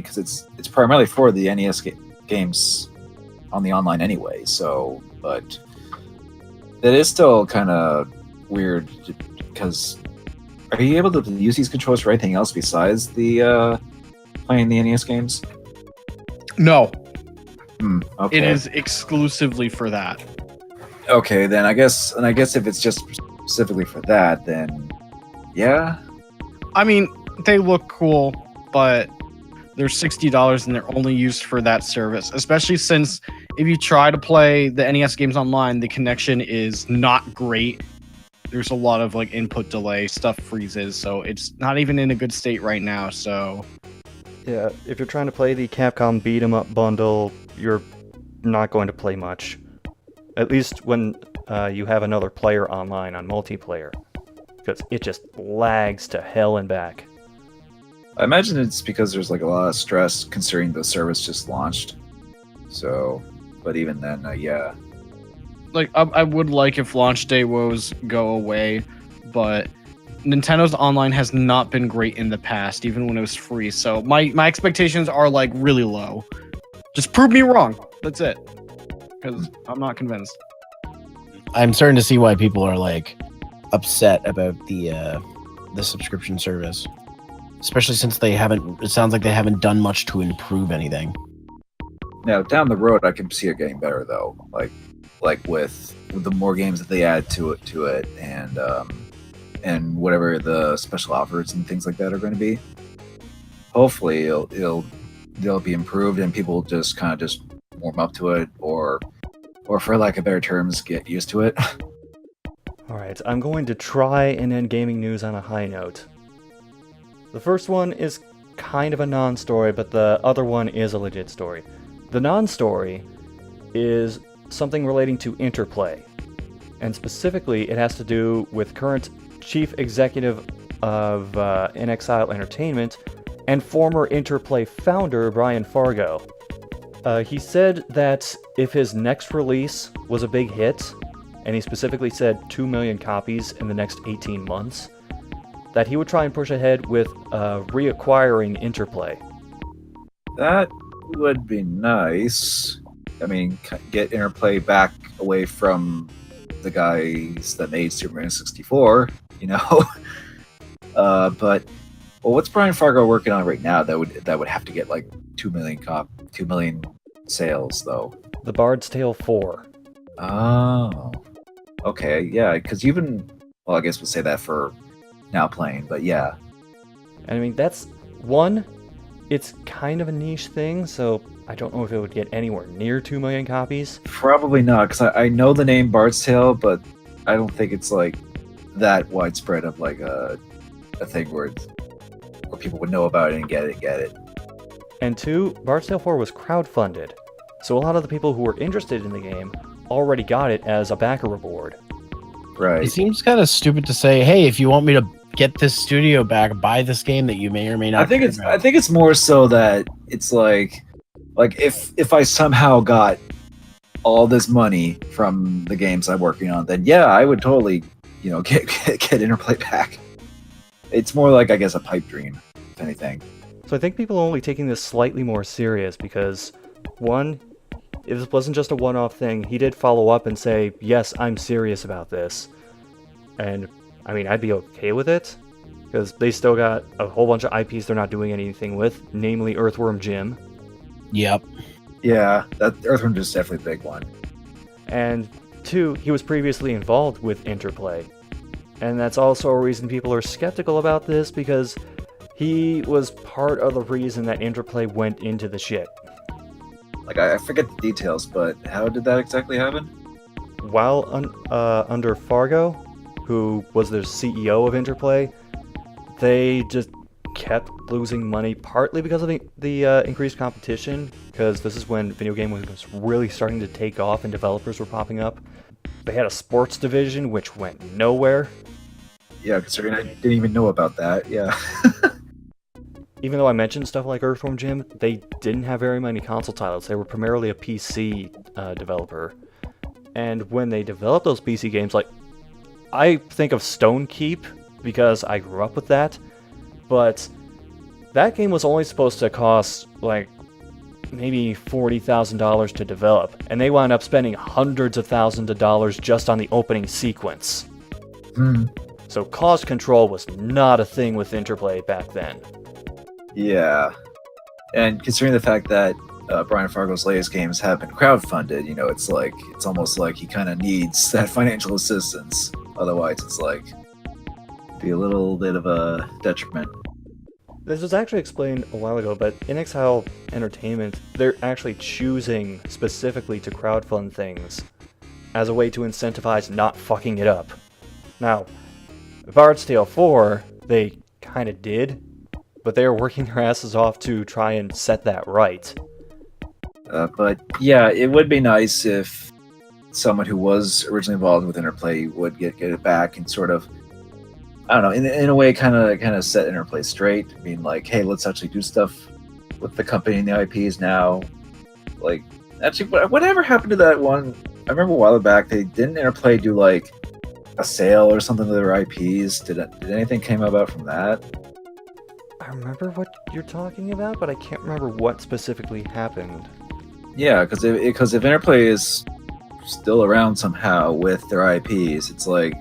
because it's primarily for the NES games on the online anyway. So, but that is still kind of weird because are you able to use these controllers for anything else besides the playing the NES games? No. Okay. It is exclusively for that. Okay, then I guess if it's just specifically for that, then yeah. I mean, they look cool, but they're $60 and they're only used for that service. Especially since if you try to play the NES games online, the connection is not great. There's a lot of input delay, stuff freezes, so it's not even in a good state right now. So yeah, if you're trying to play the Capcom Beat 'em Up bundle, you're not going to play much. At least when you have another player online on multiplayer, because it just lags to hell and back. I imagine it's because there's a lot of stress considering the service just launched. So, but even then, yeah. I would like if launch day woes go away, but Nintendo's online has not been great in the past, even when it was free. So my expectations are really low. Just prove me wrong. That's it. Because I'm not convinced. I'm starting to see why people are upset about the subscription service, especially since it sounds like they haven't done much to improve anything. Now down the road, I can see it getting better though. Like with the more games that they add to it, and whatever the special offers and things like that are going to be. Hopefully, they'll be improved and people just kind of just warm up to it, or for lack of better terms, get used to it. Alright, I'm going to try and end gaming news on a high note. The first one is kind of a non-story, but the other one is a legit story. The non-story is something relating to Interplay, and specifically it has to do with current chief executive of In Exile Entertainment and former Interplay founder Brian Fargo. He said that if his next release was a big hit, and he specifically said 2 million copies in the next 18 months, that he would try and push ahead with reacquiring Interplay. That would be nice. I mean, get Interplay back away from the guys that made Super Mario 64, but what's Brian Fargo working on right now that would have to get 2 million sales though? The Bard's Tale 4. Oh, okay, yeah, because I guess we'll say that for Now Playing, but yeah. And I mean, that's one, it's kind of a niche thing, so I don't know if it would get anywhere near 2 million copies. Probably not, because I know the name Bard's Tale, but I don't think it's that widespread of a thing where people would know about it and get it. And two, Bard's Tale 4 was crowdfunded, so a lot of the people who were interested in the game already got it as a backer reward. Right. It seems kind of stupid to say, hey, if you want me to get this studio back, buy this game that you may or may not. I think it's more so that it's if I somehow got all this money from the games I'm working on, then yeah, I would totally, get Interplay back. It's more I guess a pipe dream, if anything. So I think people are only taking this slightly more serious because, one, it wasn't just a one-off thing. He did follow up and say, yes, I'm serious about this. And, I mean, I'd be okay with it. because they still got a whole bunch of IPs they're not doing anything with, namely Earthworm Jim. Yep. Yeah, that Earthworm is definitely a big one. And 2, he was previously involved with Interplay. And that's also a reason people are skeptical about this, because he was part of the reason that Interplay went into the shit. Like, I forget the details, but how did that exactly happen? While under Fargo, who was the CEO of Interplay, they just kept losing money, partly because of the increased competition, because this is when video game was really starting to take off and developers were popping up. They had a sports division, which went nowhere. Yeah, considering I didn't even know about that, yeah. Even though I mentioned stuff like Earthworm Jim, they didn't have very many console titles. They were primarily a PC developer. And when they developed those PC games, like, I think of Stone Keep because I grew up with that, but that game was only supposed to cost, like, maybe $40,000 to develop, and they wound up spending hundreds of thousands of dollars just on the opening sequence. So cost control was not a thing with Interplay back then. Yeah. And considering the fact that Brian Fargo's latest games have been crowdfunded, you know, it's almost like he kind of needs that financial assistance. Otherwise, it's like, be a little bit of a detriment. This was actually explained a while ago, but in Exile Entertainment, they're actually choosing specifically to crowdfund things as a way to incentivize not fucking it up. Now, Bard's Tale 4, they kind of did, but they are working their asses off to try and set that right. But yeah, it would be nice if someone who was originally involved with Interplay would get it back and sort of, I don't know, in a way, kind of set Interplay straight. I mean, like, hey, let's actually do stuff with the company and the IPs now. Like, actually, whatever happened to that one? I remember a while back, didn't Interplay do like a sale or something to their IPs? Did anything came about from that? I remember what you're talking about, but I can't remember what specifically happened. Yeah, because if Interplay is still around somehow with their IPs, it's like,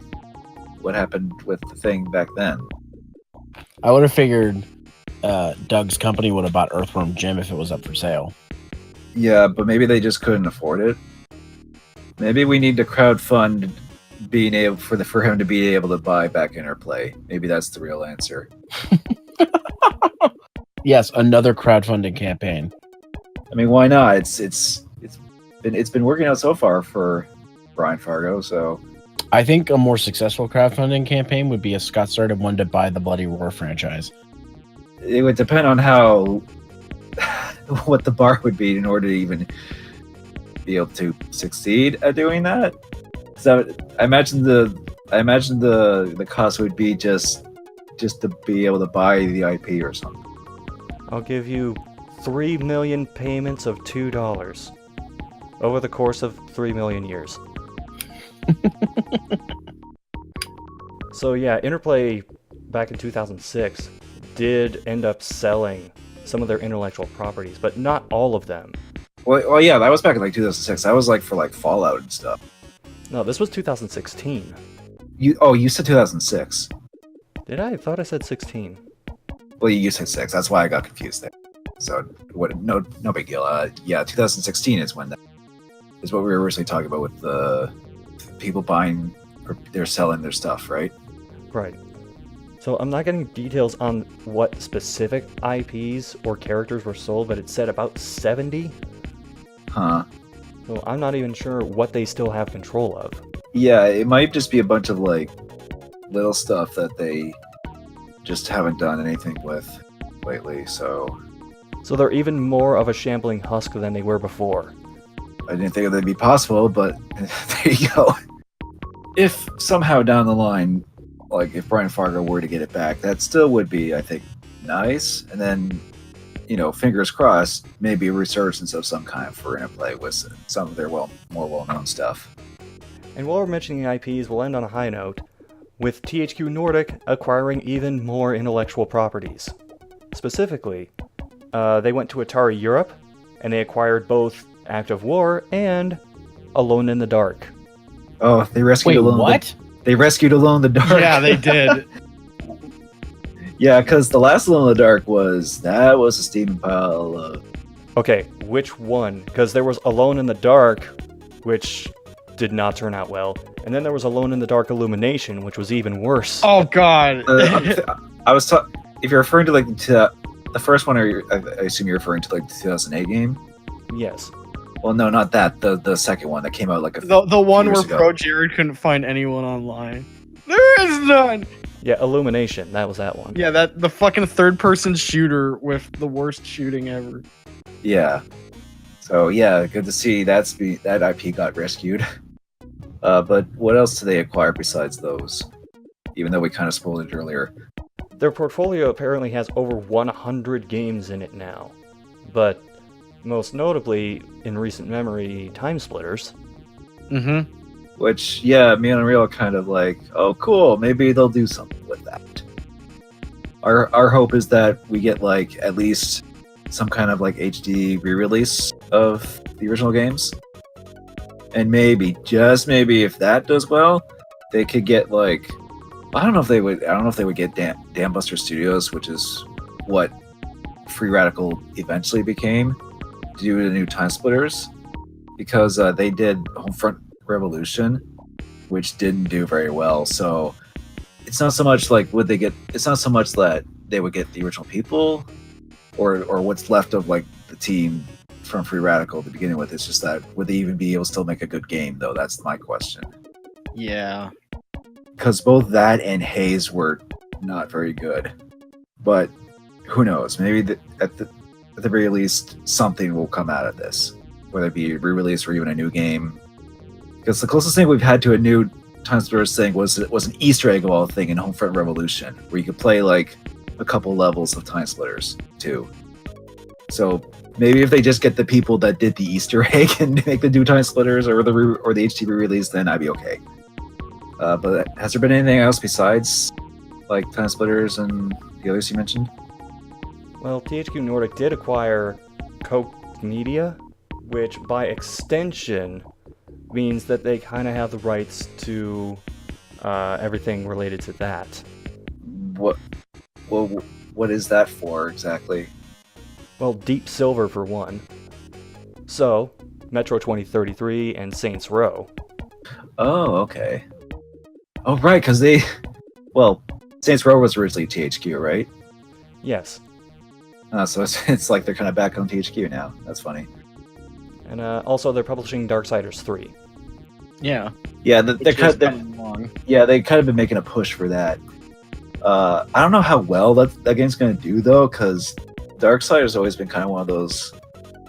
what happened with the thing back then? I would have figured Doug's company would have bought Earthworm Jim if it was up for sale. Yeah, but maybe they just couldn't afford it. Maybe we need to crowdfund for him to be able to buy back Interplay. Maybe that's the real answer. Yes, another crowdfunding campaign. I mean, why not? It's been working out so far for Brian Fargo, so I think a more successful crowdfunding campaign would be if Scott started one to buy the Bloody Roar franchise. it would depend on how what the bar would be in order to even be able to succeed at doing that. So I imagine the cost would be just to be able to buy the IP or something. I'll give you 3 million payments of $2 over the course of 3 million years. So yeah, Interplay back in 2006 did end up selling some of their intellectual properties, but not all of them. Well, yeah, that was back in like 2006. That was like for like Fallout and stuff. No, this was 2016. You said 2006. Did I? I thought I said 16. Well, you said 6. That's why I got confused there. So what? No big deal. Yeah, 2016 is when that is what we were originally talking about with the people buying or they're selling their stuff, right? Right. So I'm not getting details on what specific IPs or characters were sold, but it said about 70. Huh. So I'm not even sure what they still have control of. Yeah, it might just be a bunch of like little stuff that they just haven't done anything with lately, so they're even more of a shambling husk than they were before. I didn't think that'd be possible, but there you go. If somehow down the line, like if Brian Fargo were to get it back, that still would be, I think, nice. And then, fingers crossed, maybe a resurgence of some kind for Interplay with some of their more well-known stuff. And while we're mentioning IPs, we'll end on a high note, with THQ Nordic acquiring even more intellectual properties. Specifically, they went to Atari Europe, and they acquired both Act of War and Alone in the Dark. Oh, they rescued Alone. What? They rescued Alone in the Dark. Yeah, they did. Yeah, because the last Alone in the Dark was a steaming pile of. Okay, which one? Because there was Alone in the Dark, which did not turn out well, and then there was Alone in the Dark Illumination, which was even worse. Oh God. I was if you're referring to like to the first one, or I assume you're referring to like the 2008 game. Yes. Well, no, not that. The second one that came out like The one years where ago. Pro Jared couldn't find anyone online. There is none. Yeah, Illumination. That was that one. Yeah, the fucking third-person shooter with the worst shooting ever. Yeah. So yeah, good to see that IP got rescued. But what else did they acquire besides those? Even though we kind of spoiled it earlier. Their portfolio apparently has over 100 games in it now, but most notably, in recent memory, Time Splitters. Mm-hmm. Which, yeah, me and Unreal are kind of like, oh, cool, maybe they'll do something with that. Our hope is that we get like at least some kind of like HD re-release of the original games, and maybe, just maybe, if that does well, they could get like, I don't know if they would get Dambuster Studios, which is what Free Radical eventually became, to do the new Time Splitters, because they did Homefront Revolution, which didn't do very well. So it's not so much like it's not so much that they would get the original people or what's left of like the team from Free Radical to begin with. It's just that would they even be able to still make a good game, though? That's my question. Yeah. Because both that and Haze were not very good. But who knows? Maybe at the very least, something will come out of this, whether it be a re-release or even a new game. Because the closest thing we've had to a new Time Splitters thing was an Easter egg of all thing in Homefront Revolution, where you could play like a couple levels of Time Splitters too. So maybe if they just get the people that did the Easter egg and make the new Time Splitters or the HD re-release, then I'd be okay. But has there been anything else besides like Time Splitters and the others you mentioned? Well, THQ Nordic did acquire Koch Media, which by extension means that they kind of have the rights to everything related to that. What is that for exactly? Well, Deep Silver for one. So, Metro 2033 and Saints Row. Oh, okay. Oh, right, because Saints Row was originally THQ, right? Yes. So it's like they're kind of back on THQ now. That's funny. And also they're publishing Darksiders 3. Yeah. Yeah, they kind of been making a push for that. I don't know how well that game's going to do, though, because Darksiders has always been kind of one of those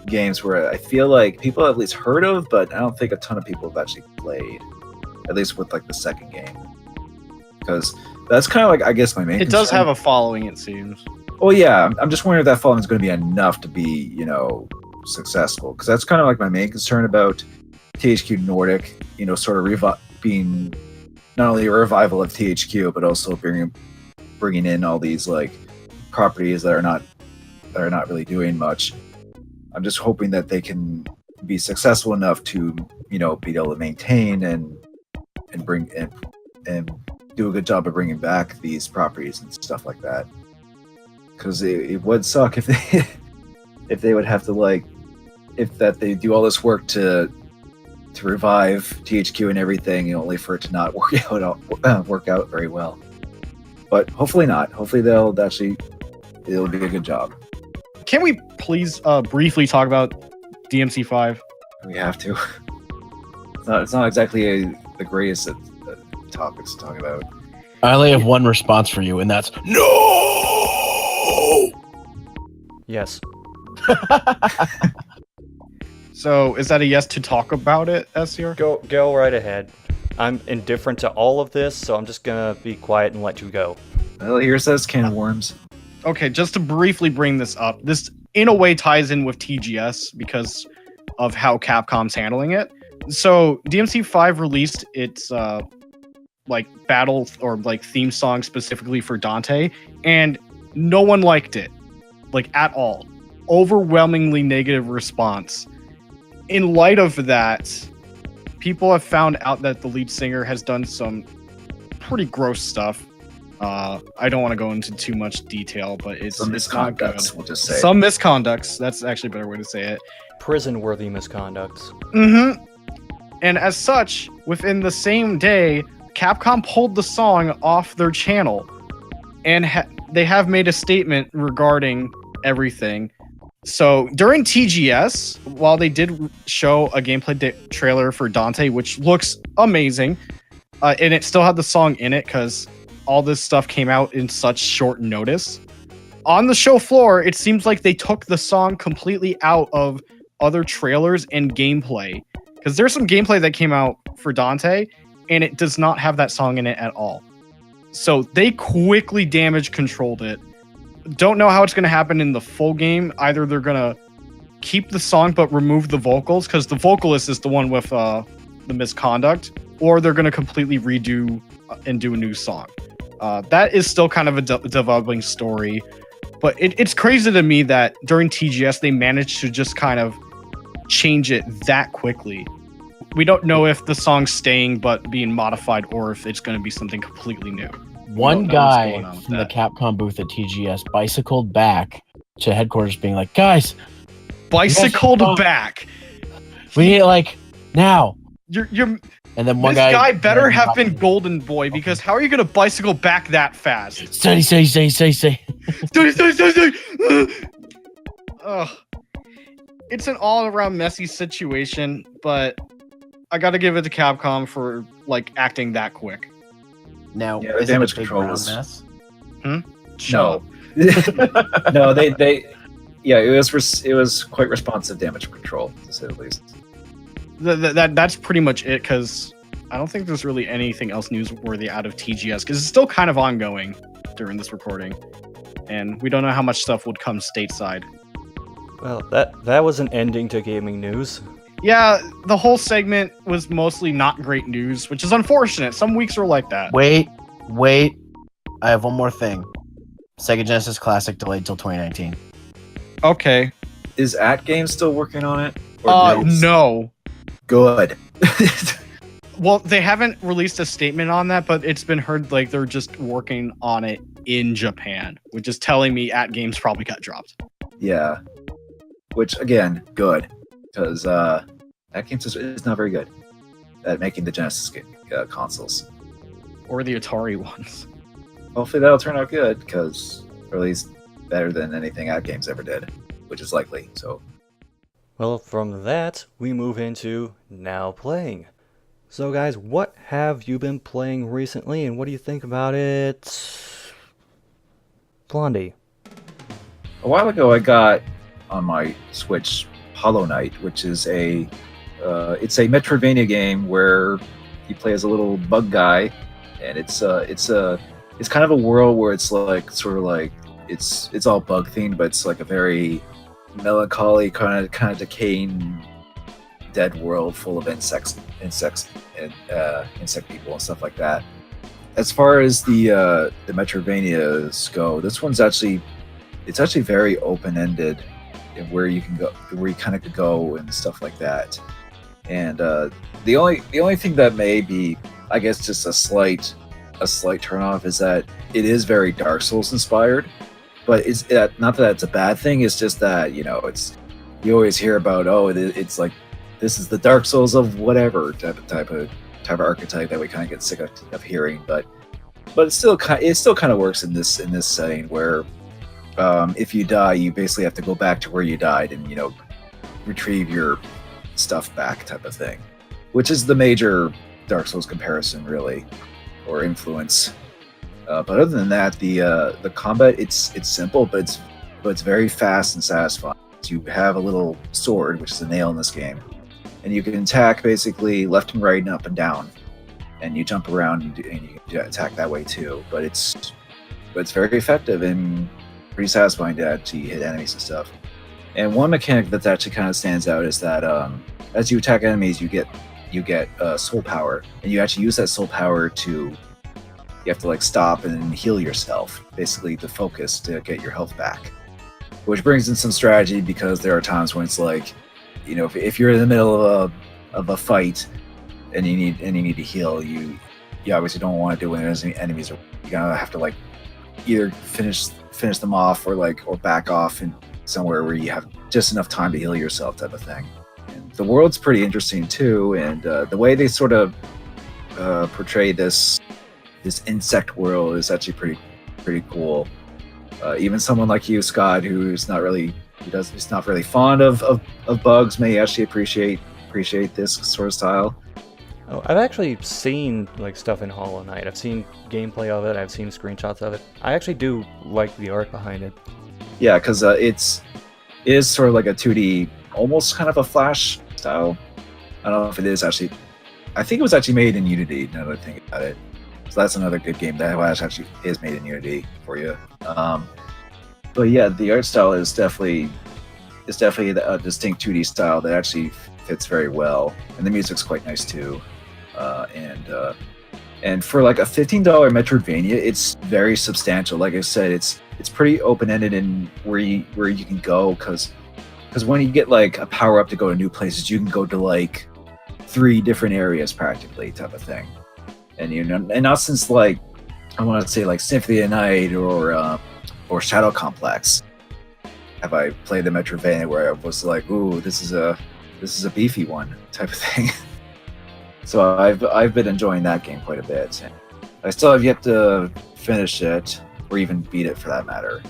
games where I feel like people have at least heard of, but I don't think a ton of people have actually played. At least with like the second game. Because that's kind of like, I guess, my main concern. It does have a following, it seems. Oh yeah, I'm just wondering if that following is going to be enough to be, successful. Because that's kind of like my main concern about THQ Nordic, sort of being not only a revival of THQ, but also bringing in all these like properties that are not really doing much. I'm just hoping that they can be successful enough to, be able to maintain and bring and do a good job of bringing back these properties and stuff like that. Because it would suck if they would have to they do all this work to revive THQ and everything, only for it to not work out very well. But hopefully not. Hopefully it'll be a good job. Can we please briefly talk about DMC5? We have to. It's not exactly the greatest topics to talk about. I only have one response for you, and that's no. Yes. So, is that a yes to talk about it, SCR? Go right ahead. I'm indifferent to all of this, so I'm just gonna be quiet and let you go. Well, here says can of worms. Okay, just to briefly bring this up, this in a way ties in with TGS because of how Capcom's handling it. So DMC5 released its battle or theme song specifically for Dante, and no one liked it, at all. Overwhelmingly negative response. In light of that, people have found out that the lead singer has done some pretty gross stuff I don't want to go into too much detail, but it's not good. Misconducts, we'll just say. Some misconducts. That's actually a better way to say it. Prison-worthy misconducts. Mm-hmm. And as such, within the same day, Capcom pulled the song off their channel, and they have made a statement regarding everything. So during TGS, while they did show a gameplay trailer for Dante, which looks amazing, and it still had the song in it because all this stuff came out in such short notice. On the show floor, it seems like they took the song completely out of other trailers and gameplay. Because there's some gameplay that came out for Dante, and it does not have that song in it at all. So they quickly damage controlled it. Don't know how it's going to happen in the full game. Either they're going to keep the song but remove the vocals, because the vocalist is the one with the misconduct, or they're going to completely redo and do a new song. That is still kind of a developing story. But it's crazy to me that during TGS, they managed to just kind of change it that quickly. We don't know if the song's staying but being modified, or if it's going to be something completely new. One guy from the Capcom booth at TGS bicycled back to headquarters being like, guys, bicycled back. We need it like now. You're and then one this guy better have been Golden Boy, because how are you going to bicycle back that fast? Steady. Ugh. It's an all-around messy situation, but I got to give it to Capcom for like acting that quick. Now, Yeah, is damage it a big control brown was- mess? No. No, yeah, it was quite responsive damage control, to say the least. That's pretty much it, because I don't think there's really anything else newsworthy out of TGS, because it's still kind of ongoing during this recording, and we don't know how much stuff would come stateside. Well, that was an ending to gaming news. Yeah, the whole segment was mostly not great news, which is unfortunate. Some weeks are like that. Wait. I have one more thing. Sega Genesis Classic delayed till 2019. Okay. Is AtGame still working on it? Or No. Good. Well, they haven't released a statement on that, but it's been heard like they're just working on it in Japan, which is telling me AtGame's probably got dropped. Yeah. Which, again, good. Because AtGame is not very good at making the Genesis consoles. Or the Atari ones. Hopefully that'll turn out good, or at least better than anything AtGames ever did, which is likely. So, Well, from that, we move into now playing. So guys, what have you been playing recently, and what do you think about it? Blondie. a while ago I got on my Switch Hollow Knight, which is it's a Metroidvania game where you play as a little bug guy, and it's kind of a world where it's like sort of like it's all bug themed, but it's like a very melancholy kind of decaying dead world full of insects and insect people and stuff like that. As far as the Metroidvanias go, this one's actually very open-ended, and where you kind of could go and stuff like that. And the only thing that may be, I guess, just a slight turnoff is that it is very Dark Souls inspired. But it's not that it's a bad thing. It's just that you always hear about it's like this is the Dark Souls of whatever type of archetype that we kind of get sick of hearing. But it still kind of works in this setting where if you die, you basically have to go back to where you died and retrieve your stuff back type of thing, which is the major Dark Souls comparison really, or influence. But other than that, the combat it's simple, but it's very fast and satisfying. You have a little sword, which is a nail in this game, and you can attack basically left and right and up and down, and you jump around and you can attack that way too. But it's very effective and pretty satisfying to actually hit enemies and stuff. And one mechanic that actually kind of stands out is that as you attack enemies, you get soul power, and you actually use that soul power to. You have to like stop and heal yourself, basically to focus to get your health back. Which brings in some strategy, because there are times when it's like, if you're in the middle of a fight and you need to heal, you you obviously don't want to do when there's any enemies. You're gonna have to like either finish them off or back off in somewhere where you have just enough time to heal yourself, type of thing. And the world's pretty interesting too, and the way they sort of portray this insect world is actually pretty cool. Even someone like you, Scott, who's not really fond of bugs, may actually appreciate this sort of style. Oh, I've actually seen like stuff in Hollow Knight. I've seen gameplay of it. I've seen screenshots of it. I actually do like the art behind it. Yeah, because it is sort of like a 2D, almost kind of a Flash style. I don't know if it is actually. I think it was actually made in Unity. Now that I think about it, so that's another good game that actually is made in Unity for you. But yeah, the art style is definitely a distinct 2D style that actually fits very well, and the music's quite nice too. And for like a $15 Metroidvania, it's very substantial. Like I said, it's pretty open-ended in where you can go, because when you get like a power up to go to new places, you can go to like 3 different areas practically, type of thing. And and not since like I want to say like Symphony of the Night or Shadow Complex have I played the Metroidvania where I was like, ooh, this is a beefy one, type of thing. So I've been enjoying that game quite a bit. I still have yet to finish it, or even beat it for that matter.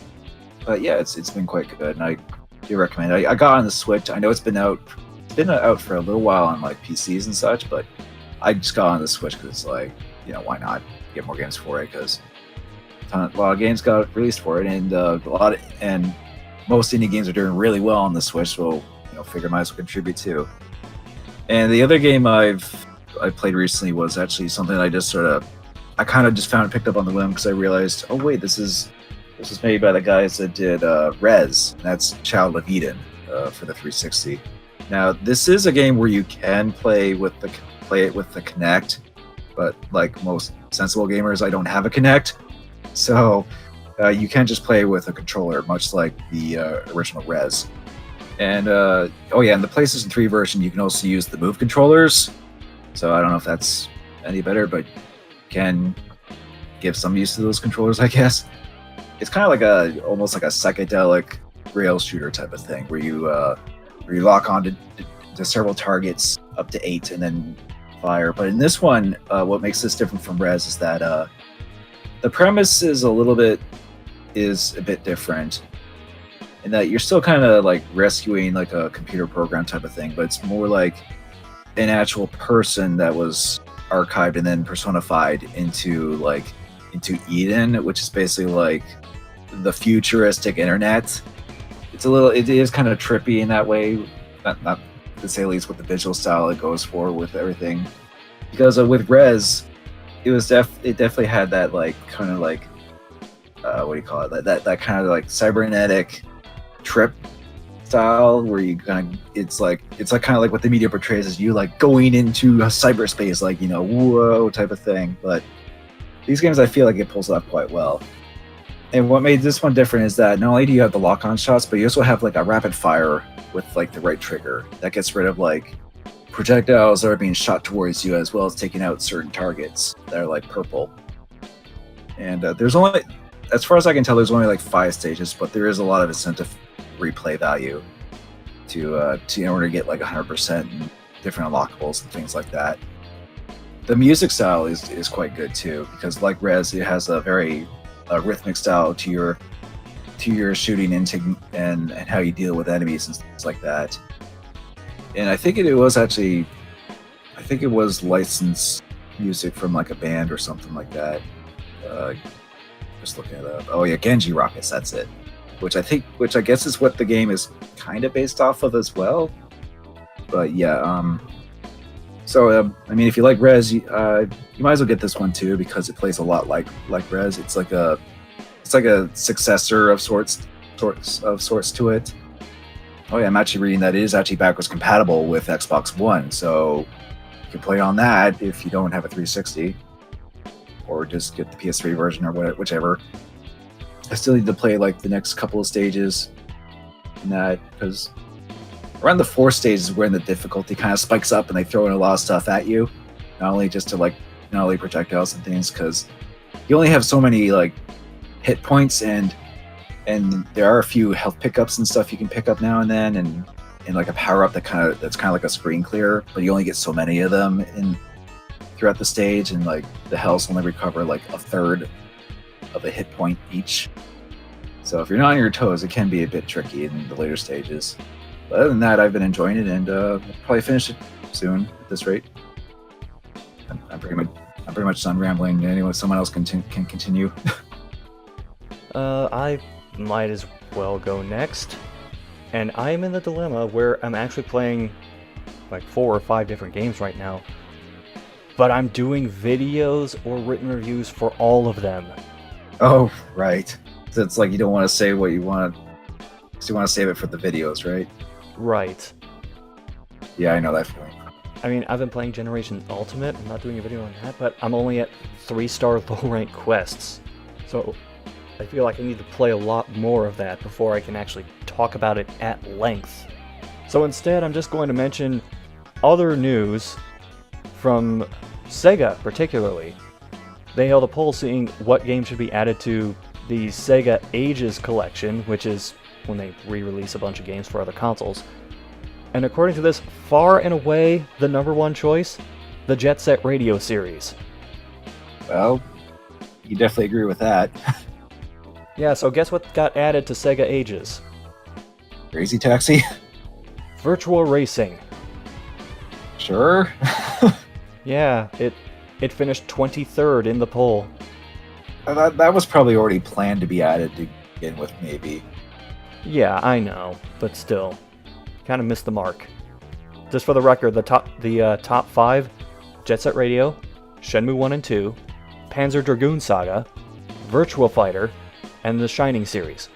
But yeah, it's been quite good, and I do recommend it. I got on the Switch. I know it's been out for a little while on like PCs and such, but I just got on the Switch because it's like, why not get more games for it? Because a lot of games got released for it, and most indie games are doing really well on the Switch, so figure might as well contribute too. And the other game I played recently was actually something I kind of just found picked up on the whim, because I realized, oh wait, this was made by the guys that did Rez, and that's Child of Eden for the 360. Now this is a game where you can play it with the Kinect, but like most sensible gamers, I don't have a Kinect, so you can just play with a controller, much like the original Rez. And in the PlayStation 3 version, you can also use the Move controllers. So I don't know if that's any better, but can give some use to those controllers, I guess. It's kind of almost like a psychedelic rail shooter type of thing, where you lock on to several targets, up to 8, and then fire. But in this one, what makes this different from Rez is that the premise is a bit different, in that you're still kind of like rescuing like a computer program type of thing, but it's more like an actual person that was archived and then personified into Eden, which is basically like the futuristic internet. It is kind of trippy in that way, not to say least with the visual style it goes for with everything. Because with Rez, it definitely had that like kind of like what do you call it? That kind of like cybernetic trip style, where it's like kind of like what the media portrays as you like going into a cyberspace, like whoa type of thing. But these games, I feel like it pulls it off quite well. And what made this one different is that not only do you have the lock-on shots, but you also have like a rapid fire with like the right trigger that gets rid of like projectiles that are being shot towards you, as well as taking out certain targets that are like purple. And there's only, as far as I can tell, there's only like 5 stages, but there is a lot of incentive replay value to in order to get like 100% and different unlockables and things like that. The music style is quite good too, because like Rez, it has a very rhythmic style to your shooting and how you deal with enemies and things like that. And I think it was licensed music from like a band or something like that. Just looking it up. Oh yeah, Genji Rockets, that's it. Which I guess is what the game is kind of based off of as well. But yeah, so I mean, if you like Rez, you might as well get this one too, because it plays a lot like Rez. It's like a successor of sorts to it. Oh yeah, I'm actually reading that it is actually backwards compatible with Xbox One, so you can play on that if you don't have a 360, or just get the PS3 version or whichever. I still need to play like the next couple of stages in that, because around the 4th stage is when the difficulty kind of spikes up and they throw in a lot of stuff at you, not only just to like not only projectiles and things, because you only have so many like hit points, and there are a few health pickups and stuff you can pick up now and then, and like a power up that's kind of like a screen clear, but you only get so many of them throughout the stage, and like the healths only recover like a third of a hit point each. So if you're not on your toes, it can be a bit tricky in the later stages. But other than that, I've been enjoying it, and I'll probably finish it soon at this rate. I'm pretty much done rambling. Anyway, someone else can continue. I might as well go next. And I am in the dilemma where I'm actually playing like 4 or 5 different games right now. But I'm doing videos or written reviews for all of them. Oh, right. So it's like you don't want to say what you want. So you want to save it for the videos, right? Right. Yeah, I know that feeling. I mean, I've been playing Generation Ultimate. I'm not doing a video on that, but I'm only at 3-star low-rank quests. So I feel like I need to play a lot more of that before I can actually talk about it at length. So instead, I'm just going to mention other news from Sega, particularly. They held a poll seeing what games should be added to the Sega Ages collection, which is when they re-release a bunch of games for other consoles. And according to this, far and away, the number one choice, the Jet Set Radio series. Well, you definitely agree with that. Yeah, so guess what got added to Sega Ages? Crazy Taxi? Virtual Racing. Sure. Yeah, it finished 23rd in the poll. That was probably already planned to be added to begin with, maybe. Yeah, I know, but still, kind of missed the mark. Just for the record, the top 5: Jet Set Radio, Shenmue 1 and 2, Panzer Dragoon Saga, Virtua Fighter, and the Shining series.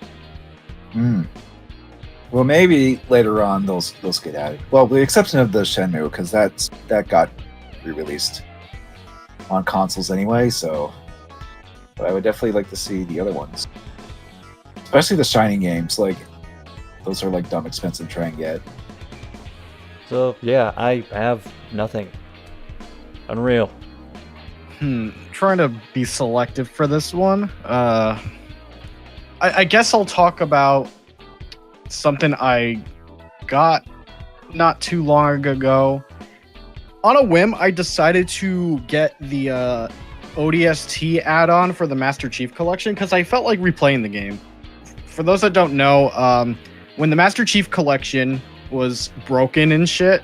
Well, maybe later on those get added. Well, with the exception of the Shenmue, because that got re-released on consoles anyway. So, but I would definitely like to see the other ones, especially the Shining games. Like those are like dumb expensive to try and get. So yeah, I have nothing. Unreal. Trying to be selective for this one. I guess I'll talk about something I got not too long ago. On a whim, I decided to get the ODST add-on for the Master Chief Collection because I felt like replaying the game. For those that don't know, when the Master Chief Collection was broken and shit,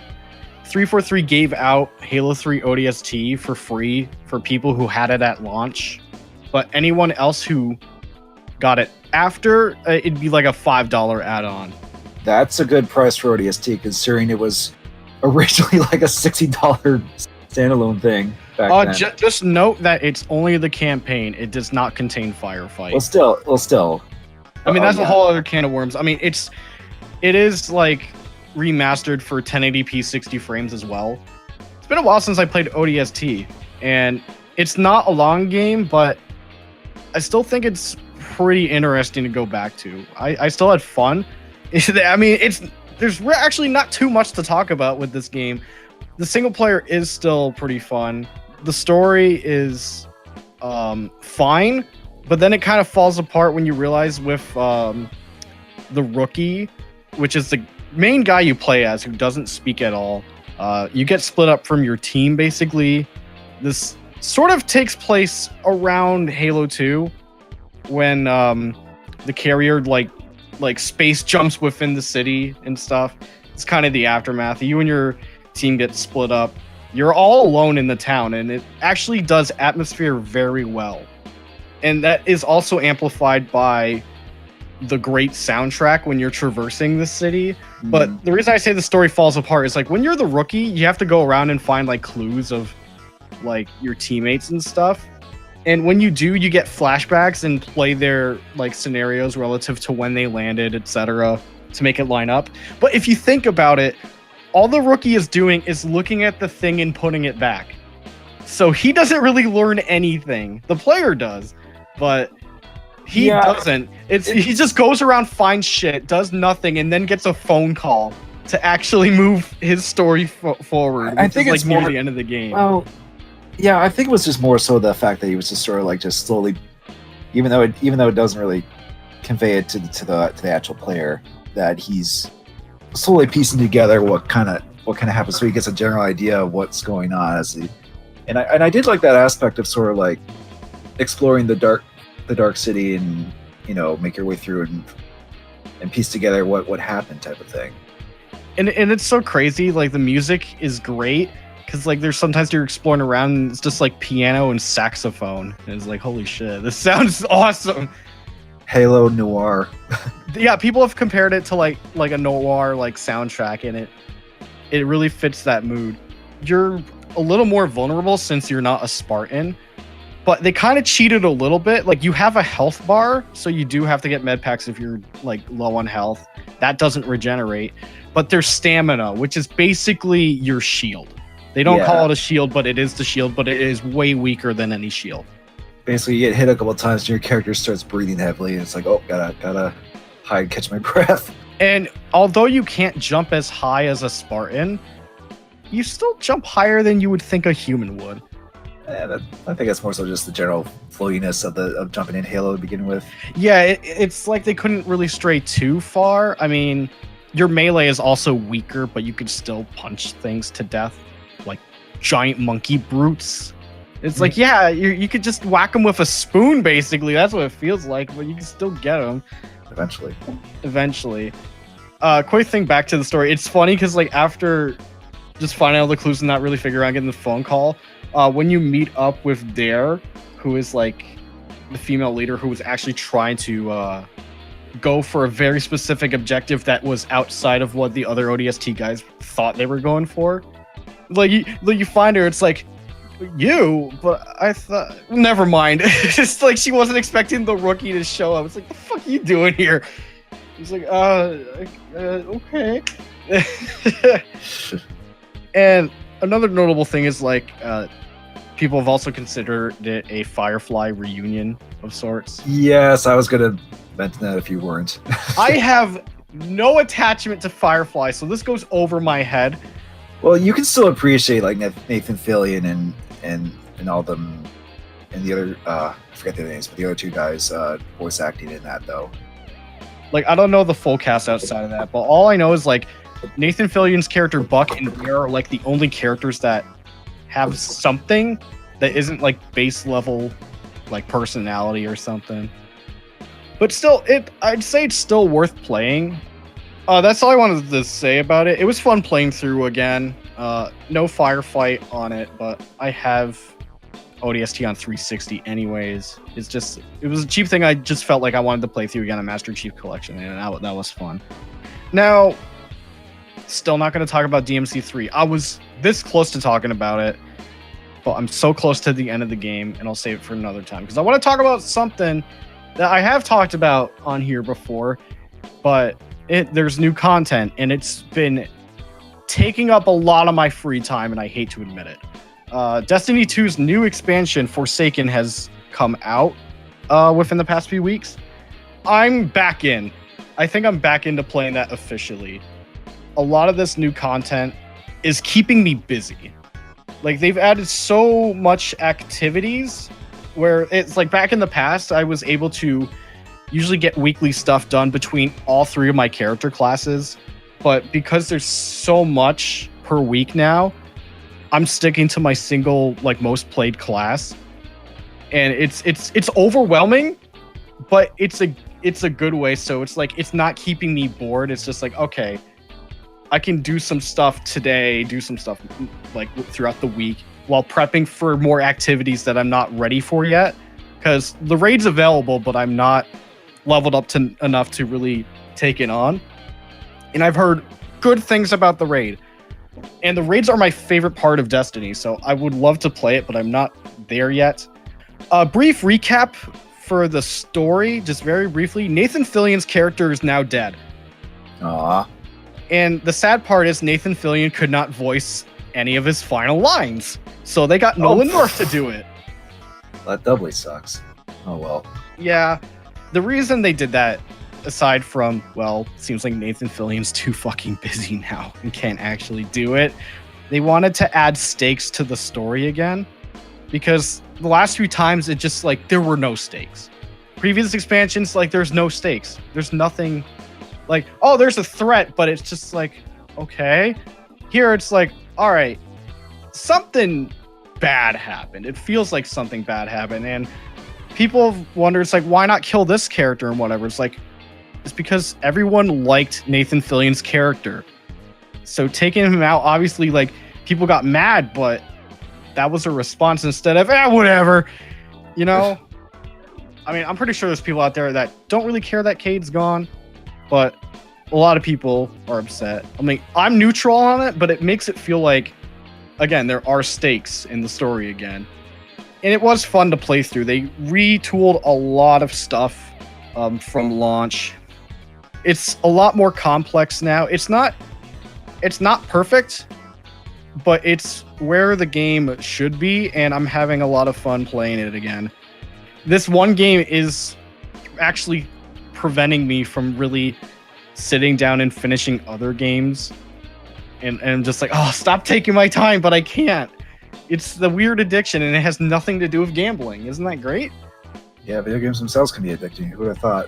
343 gave out Halo 3 ODST for free for people who had it at launch. But anyone else who got it after, it'd be like a $5 add-on. That's a good price for ODST, considering it was originally like a $60 standalone thing back then. Just note that it's only the campaign. It does not contain Firefight. Well, still. I mean, that's a whole other can of worms. I mean, it is like remastered for 1080p 60 frames as well. It's been a while since I played ODST, and it's not a long game, but I still think it's pretty interesting to go back to. I still had fun. I mean, there's actually not too much to talk about with this game. The single player is still pretty fun. The story is fine, but then it kind of falls apart when you realize with the rookie, which is the main guy you play as, who doesn't speak at all. You get split up from your team, basically. This sort of takes place around Halo 2, when the carrier like space jumps within the city and stuff. It's kind of the aftermath. You and your team get split up. You're all alone in the town, and it actually does atmosphere very well. And that is also amplified by the great soundtrack when you're traversing the city. But the reason I say the story falls apart is like when you're the rookie, you have to go around and find like clues of like your teammates and stuff. And when you do, you get flashbacks and play their like scenarios relative to when they landed, etc., to make it line up. But if you think about it, all the rookie is doing is looking at the thing and putting it back. So he doesn't really learn anything. The player does, but he doesn't. He just goes around, finds shit, does nothing, and then gets a phone call to actually move his story forward. I think is it's like near more the end of the game. Well, Yeah, I think it was just more so the fact that he was just sort of like just slowly, even though it doesn't really convey it to the actual player, that he's slowly piecing together what kind of happens, so he gets a general idea of what's going on and I did like that aspect of sort of like exploring the dark city and make your way through and piece together what happened type of thing. And it's so crazy. Like the music is great because like there's sometimes you're exploring around and it's just like piano and saxophone. And it's like, holy shit, this sounds awesome. Halo noir. Yeah, people have compared it to like a noir like soundtrack, and it really fits that mood. You're a little more vulnerable since you're not a Spartan, but they kind of cheated a little bit. Like you have a health bar, so you do have to get med packs if you're like low on health. That doesn't regenerate, but there's stamina, which is basically your shield. They don't call it a shield, but it is the shield, but it is way weaker than any shield. Basically, you get hit a couple times and your character starts breathing heavily, and it's like, oh, gotta hide, catch my breath. And although you can't jump as high as a Spartan, you still jump higher than you would think a human would. I think that's more so just the general floatiness of jumping in Halo to begin with. Yeah, it's like they couldn't really stray too far. I mean, your melee is also weaker, but you could still punch things to death, like giant monkey brutes. It's like, yeah, you could just whack them with a spoon, basically. That's what it feels like, but you can still get them. Eventually. Quick thing back to the story. It's funny because like after just finding all the clues and not really figuring out getting the phone call, when you meet up with Dare, who is like the female leader who was actually trying to go for a very specific objective that was outside of what the other ODST guys thought they were going for. Like you find her, it's like, but I thought, never mind. It's just like she wasn't expecting the rookie to show up. It's like, the fuck are you doing here? He's like, okay. And another notable thing is like, people have also considered it a Firefly reunion of sorts. Yes, I was gonna mention that if you weren't. I have no attachment to Firefly, so this goes over my head. Well, you can still appreciate like Nathan Fillion and all them and the other I forget their names, but the other two guys voice acting in that though. Like I don't know the full cast outside of that, but all I know is like Nathan Fillion's character Buck and Bear are like the only characters that have something that isn't like base level like personality or something. But still, I'd say it's still worth playing. That's all I wanted to say about it. It was fun playing through again. No firefight on it, but I have ODST on 360 anyways. It was a cheap thing. I just felt like I wanted to play through again a Master Chief Collection, and that was fun. Now, still not going to talk about DMC3. I was this close to talking about it, but I'm so close to the end of the game, and I'll save it for another time, because I want to talk about something that I have talked about on here before, but there's new content, and it's been taking up a lot of my free time, and I hate to admit it. Destiny 2's new expansion, Forsaken, has come out within the past few weeks. I'm back in. I think I'm back into playing that officially. A lot of this new content is keeping me busy. Like, they've added so much activities where it's like back in the past, I was able to usually get weekly stuff done between all three of my character classes. But because there's so much per week now, I'm sticking to my single, like, most played class. And it's overwhelming, but it's a good way. So it's like, it's not keeping me bored. It's just like, okay, I can do some stuff today, do some stuff like throughout the week while prepping for more activities that I'm not ready for yet. Because the raid's available, but I'm not leveled up to enough to really take it on. And I've heard good things about the raid. And the raids are my favorite part of Destiny, so I would love to play it, but I'm not there yet. A brief recap for the story, just very briefly. Nathan Fillion's character is now dead. Aww. And the sad part is Nathan Fillion could not voice any of his final lines. So they got Nolan North to do it. That doubly sucks. Oh well. Yeah. The reason they did that, aside from, well, seems like Nathan Fillion's too fucking busy now and can't actually do it. They wanted to add stakes to the story again. because the last few times it just like there were no stakes. Previous expansions, like there's no stakes. There's nothing like, oh, there's a threat, but it's just like, okay. Here it's like, all right, something bad happened. It feels like something bad happened, and people wonder, it's like, why not kill this character and whatever? It's like, it's because everyone liked Nathan Fillion's character. So taking him out, obviously, like, people got mad, but that was a response instead of, whatever, you know? I mean, I'm pretty sure there's people out there that don't really care that Cade's gone, but a lot of people are upset. I mean, I'm neutral on it, but it makes it feel like, again, there are stakes in the story again. And it was fun to play through. They retooled a lot of stuff from launch. It's a lot more complex now. It's not perfect, but it's where the game should be, and I'm having a lot of fun playing it again. This one game is actually preventing me from really sitting down and finishing other games. And I'm just like, oh, stop taking my time, but I can't. It's the weird addiction, and it has nothing to do with gambling. Isn't that great? Yeah, video games themselves can be addicting. Who would have thought?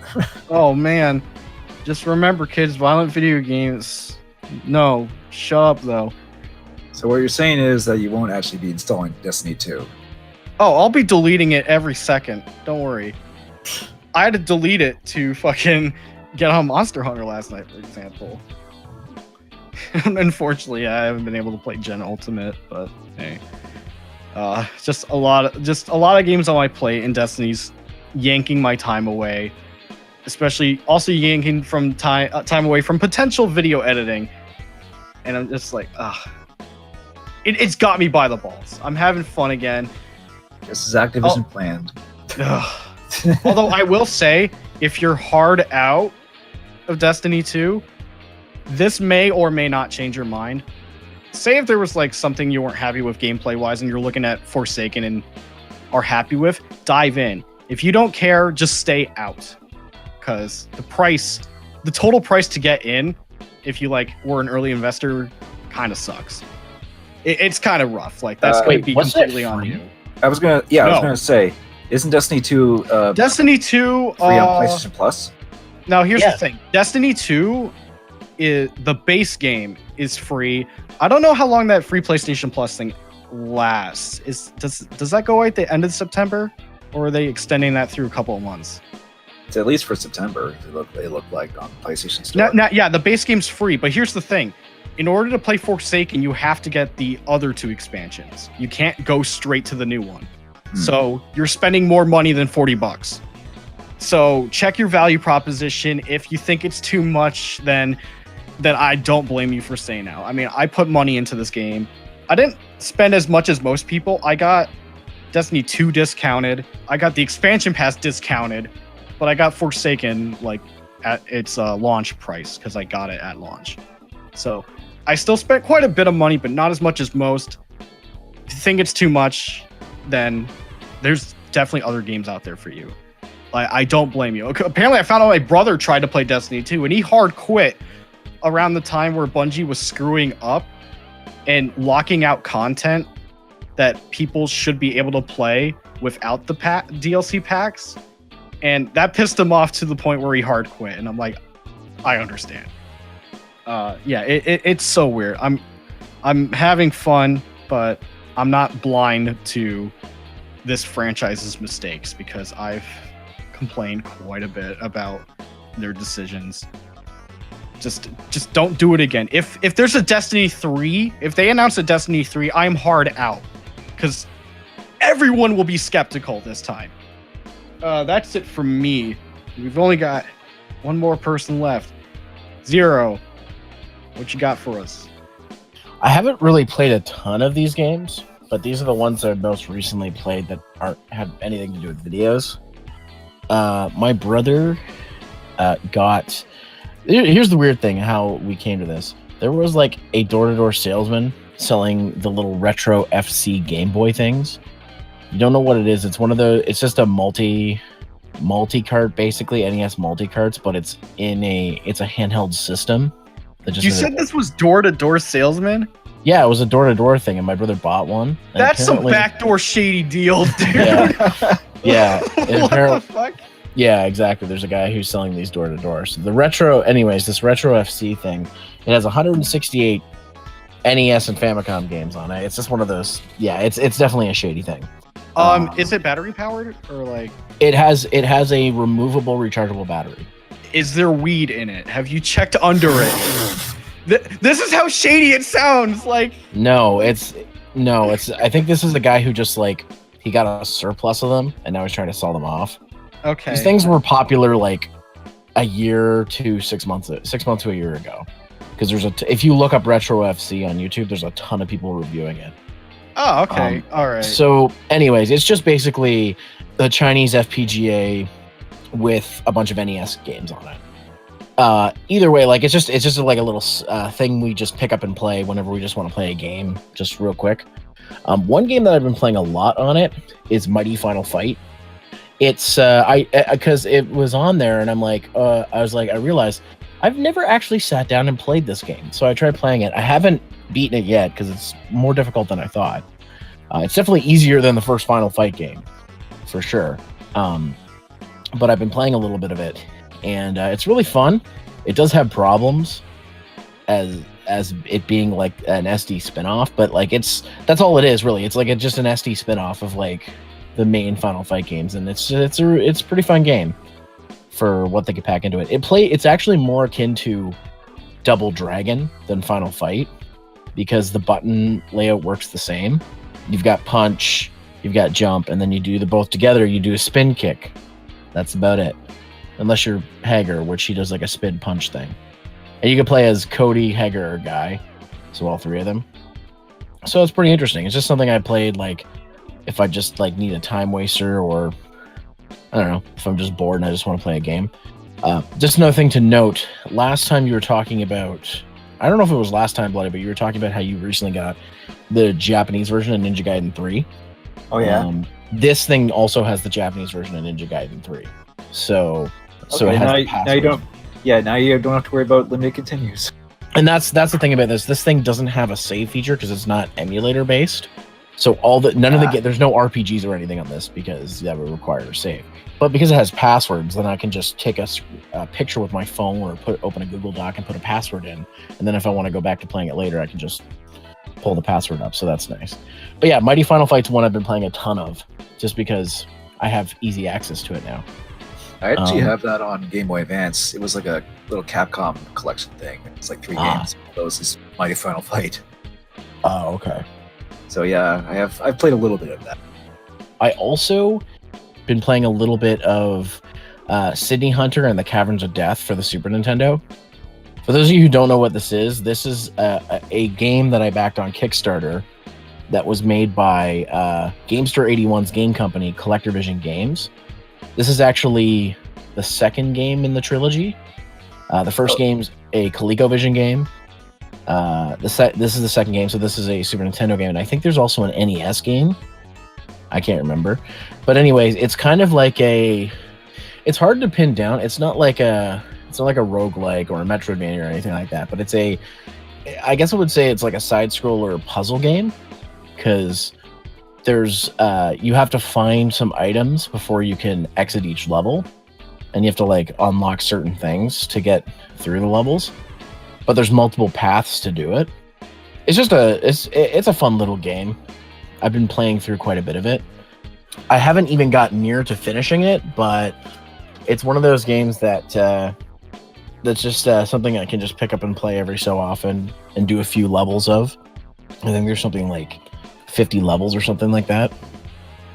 Oh, man. Just remember, kids, violent video games. No, shut up, though. So what you're saying is that you won't actually be installing Destiny 2. Oh, I'll be deleting it every second. Don't worry. I had to delete it to fucking get on Monster Hunter last night, for example. Unfortunately, I haven't been able to play Gen Ultimate, but hey. Just a lot of games on my plate, and Destiny's yanking my time away. Especially also yanking from time away from potential video editing. And I'm just like, it's got me by the balls. I'm having fun again. This is Activision planned. Although I will say, if you're hard out of Destiny 2, this may or may not change your mind. Say if there was like something you weren't happy with gameplay wise and you're looking at Forsaken and are happy with, dive in. If you don't care, just stay out. Because the total price to get in, if you like were an early investor, kind of sucks. It's kind of rough. Like that's going to be completely on you. I was gonna say, isn't Destiny 2 Destiny 2 free on PlayStation Plus? Now here's the thing. Destiny 2 is the base game is free. I don't know how long that free PlayStation Plus thing lasts. Does that go at the end of September, or are they extending that through a couple of months? It's at least for September. They look like on PlayStation Store. Yeah, the base game's free, but here's the thing. In order to play Forsaken, you have to get the other two expansions. You can't go straight to the new one. So you're spending more money than $40. So check your value proposition. If you think it's too much, then I don't blame you for staying out. I mean, I put money into this game. I didn't spend as much as most people. I got Destiny 2 discounted. I got the expansion pass discounted, but I got Forsaken like at its launch price because I got it at launch. So I still spent quite a bit of money, but not as much as most. If you think it's too much, then there's definitely other games out there for you. I don't blame you. Apparently, I found out my brother tried to play Destiny 2, and he hard quit around the time where Bungie was screwing up and locking out content that people should be able to play without the DLC packs. And that pissed him off to the point where he hard quit. And I'm like, I understand. It's so weird. I'm having fun, but I'm not blind to this franchise's mistakes because I've complained quite a bit about their decisions. Just don't do it again. If there's a Destiny 3, if they announce a Destiny 3, I'm hard out because everyone will be skeptical this time. That's it from me. We've only got one more person left. Zero. What you got for us? I haven't really played a ton of these games, but these are the ones that I've most recently played that aren't have anything to do with videos. My brother got... Here's the weird thing, how we came to this. There was like a door-to-door salesman selling the little retro FC Game Boy things. You don't know what it is. It's one of the... It's just a multi-cart, basically, NES multi-carts, but it's a handheld system. You said this was door-to-door salesman? Yeah, it was a door-to-door thing, and my brother bought one. And That's some apparently- backdoor shady deal, dude. Yeah, yeah. And What apparently, the fuck? yeah, exactly. There's a guy who's selling these door-to-door. So this retro FC thing, it has 168 NES and Famicom games on it. It's just one of those. Yeah, it's definitely a shady thing. Is it battery powered or like? It has a removable rechargeable battery. Is there weed in it? Have you checked under it? This is how shady it sounds. Like No, it's. I think this is the guy who just like he got a surplus of them and now he's trying to sell them off. okay, These things were popular like a year to 6 months to a year ago. Because if you look up Retro FC on YouTube, there's a ton of people reviewing it. Oh, okay, all right. So, anyways, it's just basically the Chinese FPGA with a bunch of NES games on it. Either way, like it's just like a little thing we just pick up and play whenever we just want to play a game, just real quick. One game that I've been playing a lot on it is Mighty Final Fight. It's because it was on there, and I'm like, I realized I've never actually sat down and played this game, so I tried playing it. I haven't beaten it yet because it's more difficult than I thought. It's definitely easier than the first Final Fight game, for sure. But I've been playing a little bit of it, and it's really fun. It does have problems, as it being like an SD spinoff, but like that's all it is really. It's like just an SD spinoff of like the main Final Fight games, and it's a pretty fun game for what they could pack into it. It's actually more akin to Double Dragon than Final Fight because the button layout works the same. You've got punch, you've got jump, and then you do the both together. You do a spin kick. That's about it. Unless you're Hager, which he does like a spin punch thing. And you can play as Cody, Hager, or Guy. So all three of them. So it's pretty interesting. It's just something I played like if I just like need a time waster, or I don't know, if I'm just bored and I just want to play a game. Just another thing to note, last time you were talking about, I don't know if it was last time, Bloody, but you were talking about how you recently got the Japanese version of Ninja Gaiden 3. Oh yeah. This thing also has the Japanese version of Ninja Gaiden 3. So Okay, it has now the you password. don't. Yeah, now you don't have to worry about limited continues. And that's the thing about this. This thing doesn't have a save feature because it's not emulator based. So there's no RPGs or anything on this because that would require a save. But because it has passwords, then I can just take a picture with my phone or open a Google Doc and put a password in. And then if I want to go back to playing it later, I can just pull the password up. So that's nice. But yeah, Mighty Final Fight's one I've been playing a ton of just because I have easy access to it now. I actually have that on Game Boy Advance. It was like a little Capcom collection thing. It's like 3 games. Those is Mighty Final Fight. Oh, okay. So yeah, I've played a little bit of that. I also been playing a little bit of Sydney Hunter and the Caverns of Death for the Super Nintendo. For those of you who don't know what this is a game that I backed on Kickstarter that was made by GameStar 81's game company, Collector Vision Games. This is actually the second game in the trilogy. The first game's a ColecoVision game. This is the second game, so this is a Super Nintendo game, and I think there's also an NES game. I can't remember. But anyways, it's kind of like it's hard to pin down. It's not like a roguelike or a Metroidvania or anything like that, but I guess I would say it's like a side-scroller puzzle game, because there's you have to find some items before you can exit each level, and you have to like unlock certain things to get through the levels, but there's multiple paths to do it. It's just it's a fun little game. I've been playing through quite a bit of it. I haven't even got near to finishing it, but it's one of those games that's just something I can just pick up and play every so often and do a few levels of. I think there's something like 50 levels or something like that.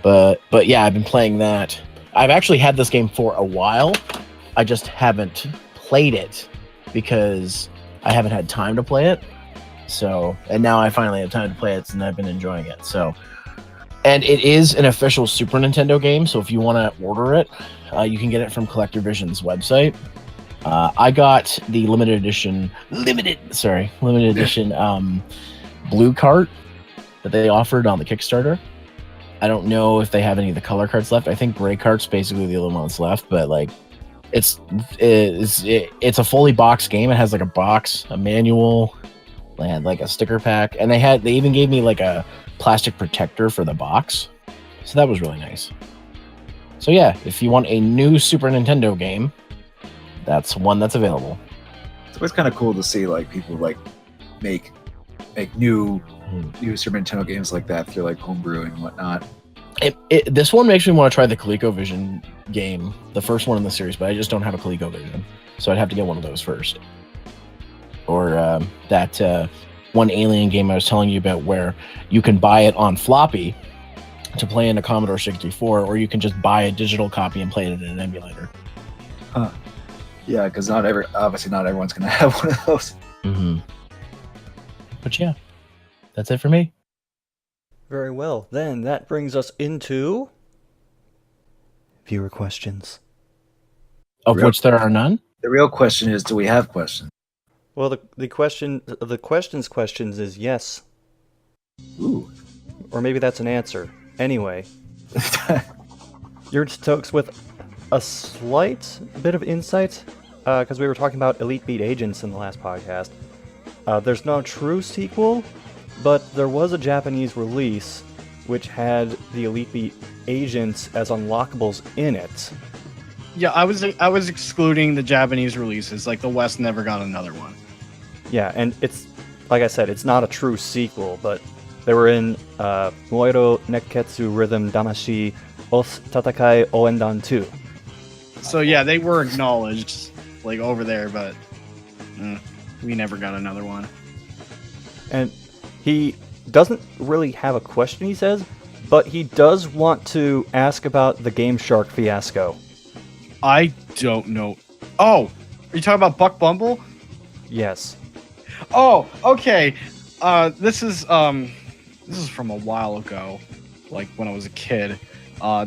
But yeah, I've been playing that. I've actually had this game for a while. I just haven't played it because I haven't had time to play it. So, and now I finally have time to play it, and I've been enjoying it. So, and it is an official Super Nintendo game. So if you want to order it, you can get it from Collector Vision's website. I got the limited edition blue cart that they offered on the Kickstarter. I don't know if they have any of the color cards left. I think gray cart's basically the only one that's left, but like it's a fully boxed game. It has like a box, a manual, They had like a sticker pack, and they even gave me like a plastic protector for the box. So that was really nice. So yeah, if you want a new Super Nintendo game, that's one that's available. It's always kind of cool to see like people like make new Super Nintendo games like that through like homebrew and whatnot. This one makes me want to try the ColecoVision game, the first one in the series, but I just don't have a ColecoVision, so I'd have to get one of those first. Or that one Alien game I was telling you about, where you can buy it on floppy to play in a Commodore 64, or you can just buy a digital copy and play it in an emulator. Yeah, because obviously not everyone's gonna have one of those. Mm-hmm. But yeah, that's it for me. Very well. Then that brings us into viewer questions. Of which there are none? The real question is, do we have questions? Well, the questions is yes. Ooh. Or maybe that's an answer. Anyway, you're stoked with a slight bit of insight, because we were talking about Elite Beat Agents in the last podcast. There's no true sequel, but there was a Japanese release which had the Elite Beat Agents as unlockables in it. Yeah, I was excluding the Japanese releases. Like the West never got another one. Yeah, and it's, like I said, it's not a true sequel, but they were in Moero Nekketsu Rhythm Damashi Os Tatakai Oendan 2. So yeah, they were acknowledged like over there, but we never got another one. And he doesn't really have a question, he says, but he does want to ask about the Game Shark fiasco. I don't know. Oh, are you talking about Buck Bumble? Yes. Oh, okay. This is from a while ago, like when I was a kid.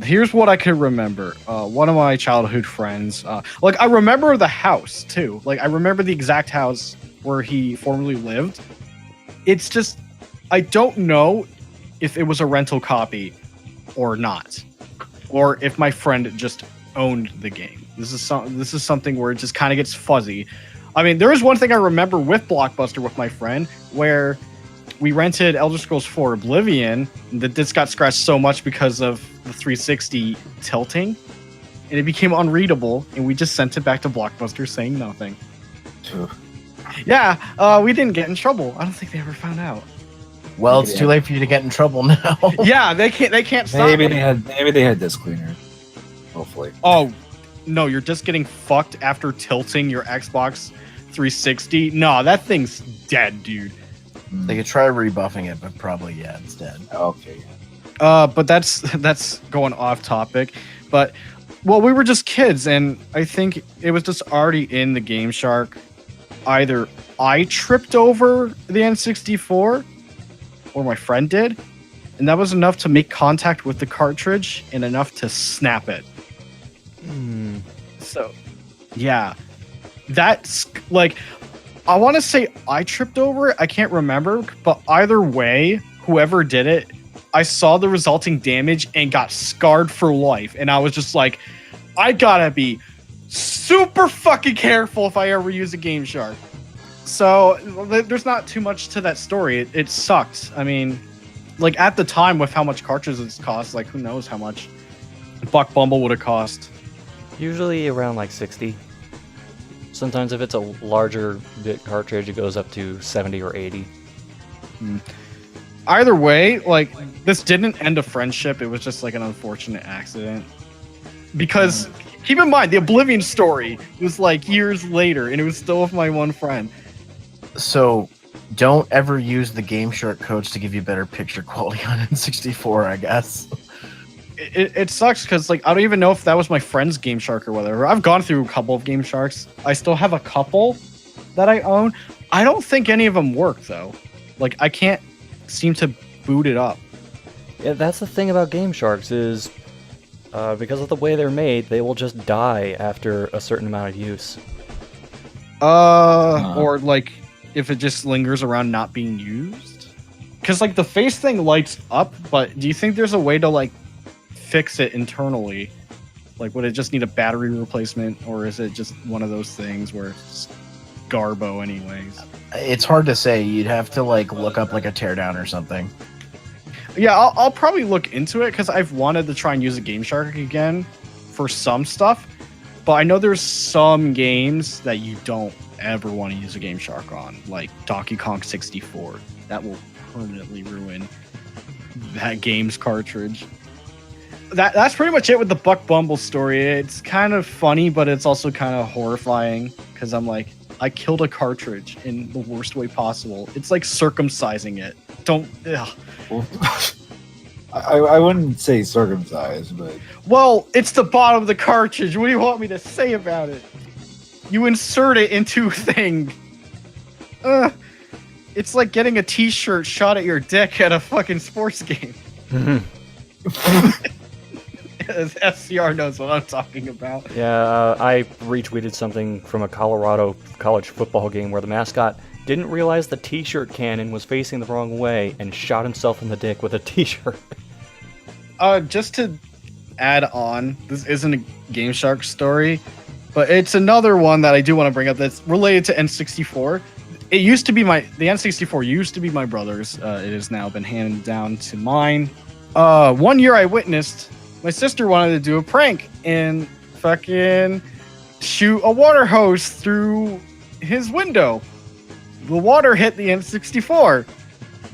Here's what I could remember. One of my childhood friends, like I remember the house too. Like I remember the exact house where he formerly lived. It's just, I don't know if it was a rental copy or not, or if my friend just owned the game. This is something where it just kind of gets fuzzy. I mean, there is one thing I remember with Blockbuster with my friend where we rented Elder Scrolls 4 Oblivion. The disc got scratched so much because of the 360 tilting, and it became unreadable, and we just sent it back to Blockbuster saying nothing. Yeah, we didn't get in trouble. I don't think they ever found out. Well, it's too late for you to get in trouble now. Yeah, they can't stop. Maybe they had disc cleaner. Hopefully. Oh, no, you're just getting fucked after tilting your Xbox 360. No, that thing's dead, dude. They could try rebuffing it, but probably, yeah, it's dead. Okay. But that's going off topic. But, well, we were just kids, and I think it was just already in the Game Shark. Either I tripped over the N64, or my friend did, and that was enough to make contact with the cartridge and enough to snap it. So, yeah. That's, like, I want to say I tripped over it. I can't remember, but either way, whoever did it, I saw the resulting damage and got scarred for life. And I was just like, I gotta be super fucking careful if I ever use a Game Shark. So there's not too much to that story. It sucked. I mean, like at the time with how much cartridges cost, like who knows how much Buck Bumble would have cost. Usually around like 60. Sometimes if it's a larger bit cartridge, it goes up to 70 or 80. Either way, like this didn't end a friendship. It was just like an unfortunate accident. Because keep in mind, the Oblivion story was like years later, and it was still with my one friend. So don't ever use the Game Shark codes to give you better picture quality on N64, I guess. It sucks because like I don't even know if that was my friend's Game Shark or whatever. I've gone through a couple of Game Sharks. I still have a couple that I own. I don't think any of them work though. Like I can't seem to boot it up. Yeah, that's the thing about Game Sharks is because of the way they're made, they will just die after a certain amount of use. Or like if it just lingers around not being used. Because like the face thing lights up, but do you think there's a way to like fix it internally? Like would it just need a battery replacement, or is it just one of those things where it's Garbo anyways. It's hard to say. You'd have to like look up like a teardown or something. Yeah, I'll probably look into it because I've wanted to try and use a Game Shark again for some stuff, but I know there's some games that you don't ever want to use a Game Shark on, like Donkey Kong 64. That will permanently ruin that game's cartridge. That's pretty much it with the Buck Bumble story. It's kind of funny, but it's also kind of horrifying because I'm like, I killed a cartridge in the worst way possible. It's like circumcising it. Don't. Ugh. Well, I wouldn't say circumcised, but Well, it's the bottom of the cartridge. What do you want me to say about it? You insert it into a thing. It's like getting a t-shirt shot at your dick at a fucking sports game. SCR knows what I'm talking about. Yeah, I retweeted something from a Colorado college football game where the mascot didn't realize the t-shirt cannon was facing the wrong way and shot himself in the dick with a t-shirt. Just to add on, this isn't a Game Shark story, but it's another one that I do want to bring up that's related to N64. It used to be the N64 used to be my brother's. It has now been handed down to mine. 1 year I witnessed my sister wanted to do a prank and fucking shoot a water hose through his window. The water hit the N64.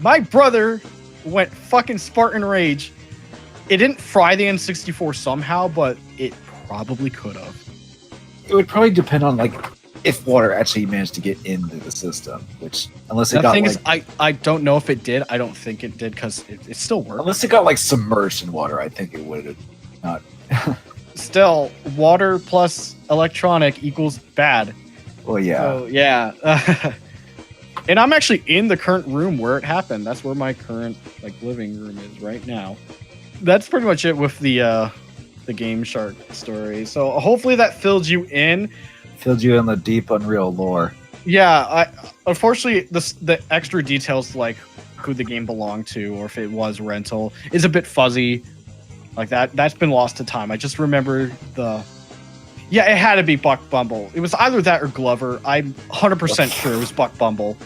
My brother went fucking Spartan rage. It didn't fry the N64 somehow, but it probably could have. it would probably depend on like if water actually managed to get into the system, which unless it The got thing like, is, I don't know if it did. I don't think it did because it still worked. unless it got like submerged in water, I think it would have not. Still, water plus electronic equals bad. Well, yeah. So, yeah. And I'm actually in the current room where it happened. That's where my current like living room is right now. That's pretty much it with the Game Shark story. So hopefully that filled you in. Filled you in the deep Unreal lore. Yeah, unfortunately the extra details like who the game belonged to or if it was rental is a bit fuzzy. Like that's been lost to time. I just remember it had to be Buck Bumble. It was either that or Glover. I'm 100% sure it was Buck Bumble.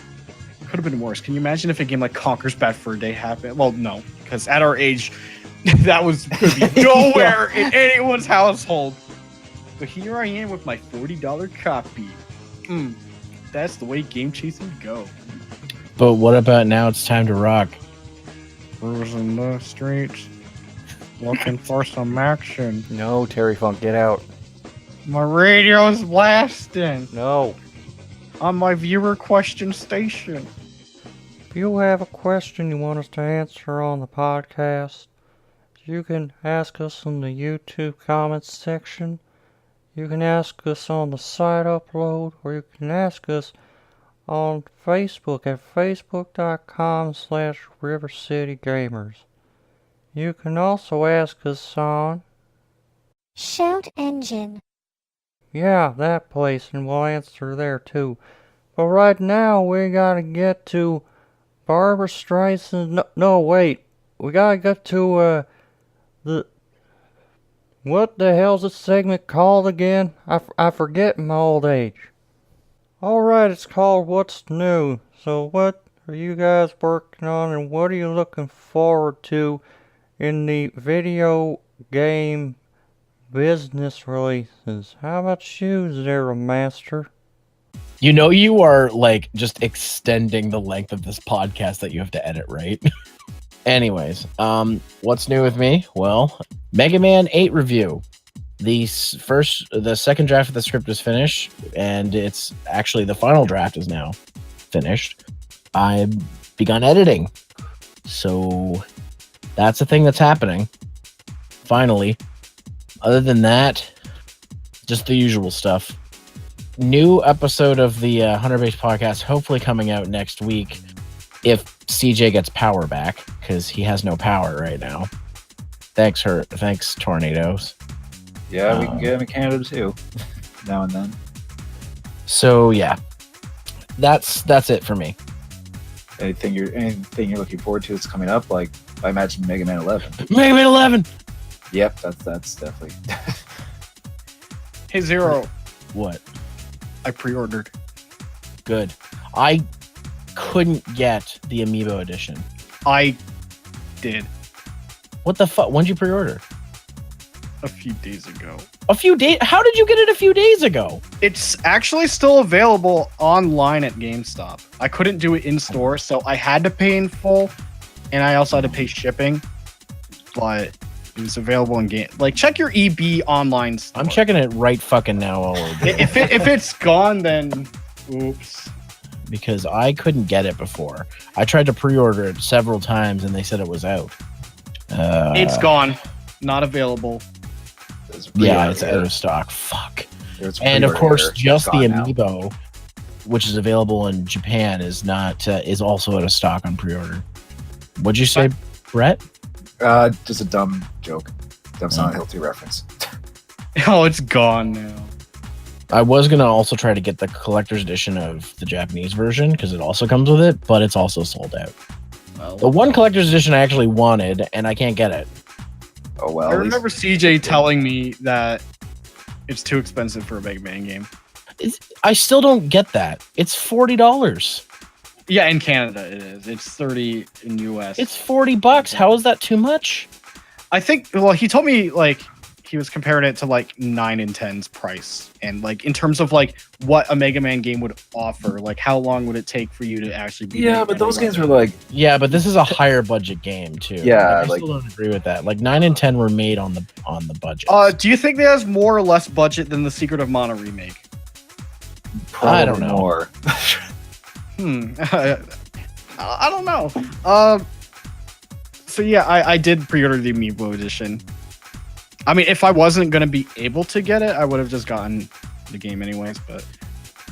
Could have been worse. Can you imagine if a game like Conker's Bad Fur Day happened? Well, no, because at our age, that was could be nowhere in anyone's household. But here I am with my $40 copy. That's the way game chasing go. But what about now it's time to rock? Cruising the streets, looking for some action. No, Terry Funk, get out. My radio's blasting No. on my viewer question station. If you have a question you want us to answer on the podcast, you can ask us in the YouTube comments section. You can ask us on the site upload, or you can ask us on Facebook at facebook.com/RiverCityGamers. You can also ask us on... Shout Engine. Yeah, that place, and we'll answer there too. But right now, we gotta get to Barbara Streisand... No, wait. We gotta get to, what the hell's this segment called again? I forget in my old age. Alright, it's called What's New. So what are you guys working on and what are you looking forward to in the video game business releases? How about you, Zeromaster? You know you are like just extending the length of this podcast that you have to edit, right? Anyways, what's new with me? Well, Mega Man 8 review. The second draft of the script is finished, and it's actually the final draft is now finished. I've begun editing. So that's a thing that's happening. Finally. Other than that, just the usual stuff. New episode of the Hunter-Based Podcast hopefully coming out next week if CJ gets power back, because he has no power right now. Thanks, Tornadoes. Yeah, we can get him in Canada too, now and then. So yeah, that's it for me. Anything you're looking forward to that's coming up? Like I imagine Mega Man 11. Mega Man 11. Yep, that's definitely. Hey Zero, What? I pre-ordered. Good. I couldn't get the Amiibo edition. I did What the fuck? When'd you pre-order? a few days ago. A few days? How did you get it a few days ago? It's actually still available online at GameStop. I couldn't do it in store, so I had to pay in full, and I also had to pay shipping. But it was available in game. Like, check your EB online store. I'm checking it right fucking now all over. If it's gone, then oops. Because I couldn't get it before. I tried to pre-order it several times, and they said it was out. It's gone. Not available. Yeah, it's out of stock. Fuck. It's And of pre-order course, here. just It's the gone now. Amiibo, which is available in Japan, is not is also out of stock on pre-order. What'd you say, Brett? Just a dumb joke. That's not a healthy reference. Oh, it's gone now. I was gonna also try to get the collector's edition of the Japanese version because it also comes with it, but it's also sold out. The one collector's edition I actually wanted, and I can't get it. Oh well. I at least- remember CJ telling me that it's too expensive for a Mega Man game. I still don't get that. It's $40. Yeah, in Canada it is. It's 30 in US. It's $40. How is that too much? I think. Well, he told me like he was comparing it to like 9 and 10's price, and like in terms of like what a Mega Man game would offer, like how long would it take for you to actually be? Yeah, but those games were like, Yeah, but this is a higher budget game too. Yeah, I still don't agree with that. Like 9 and 10 were made on the budget. Do you think that has more or less budget than the Secret of Mana remake? probably I don't know. more. I don't know. So yeah, I did pre-order the Amiibo edition. I mean, if I wasn't gonna be able to get it, I would have just gotten the game anyways. But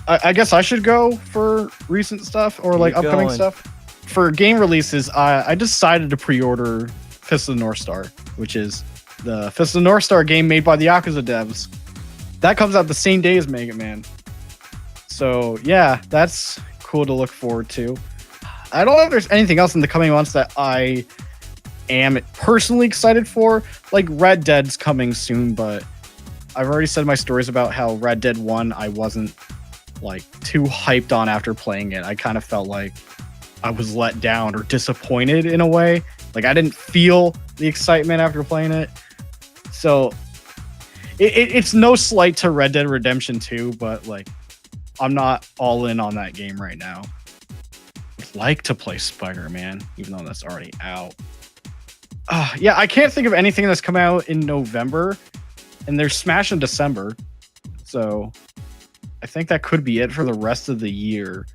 I guess I should go for recent stuff or like Keep upcoming going. stuff. For game releases, I decided to pre-order Fist of the North Star, which is the Fist of the North Star game made by the Yakuza devs. That comes out the same day as Mega Man. So yeah, that's cool to look forward to. I don't know if there's anything else in the coming months that I am personally excited for. Like Red Dead's coming soon, but I've already said my stories about how Red Dead 1 I wasn't like too hyped on after playing it. I kind of felt like I was let down or disappointed in a way. Like I didn't feel the excitement after playing it. So it's no slight to Red Dead Redemption 2, but like I'm not all in on that game right now. I'd like to play Spider-Man, even though that's already out. Yeah, I can't think of anything that's come out in November, and there's Smash in December. So I think that could be it for the rest of the year.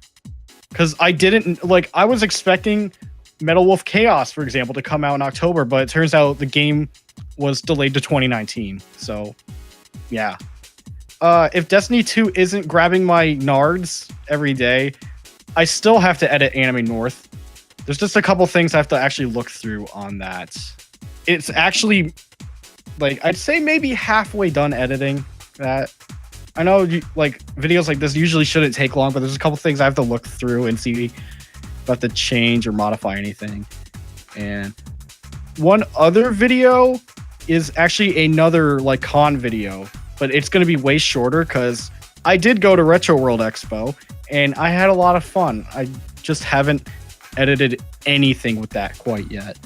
Because I was expecting Metal Wolf Chaos, for example, to come out in October, but it turns out the game was delayed to 2019. So, yeah. If Destiny 2 isn't grabbing my nards every day, I still have to edit Anime North. There's just a couple things I have to actually look through on that. It's actually, like, I'd say maybe halfway done editing that. I know, like, videos like this usually shouldn't take long, but there's a couple things I have to look through and see if I have to change or modify anything. And one other video is actually another, like, con video, but it's going to be way shorter because I did go to Retro World Expo and I had a lot of fun. I just haven't edited anything with that quite yet.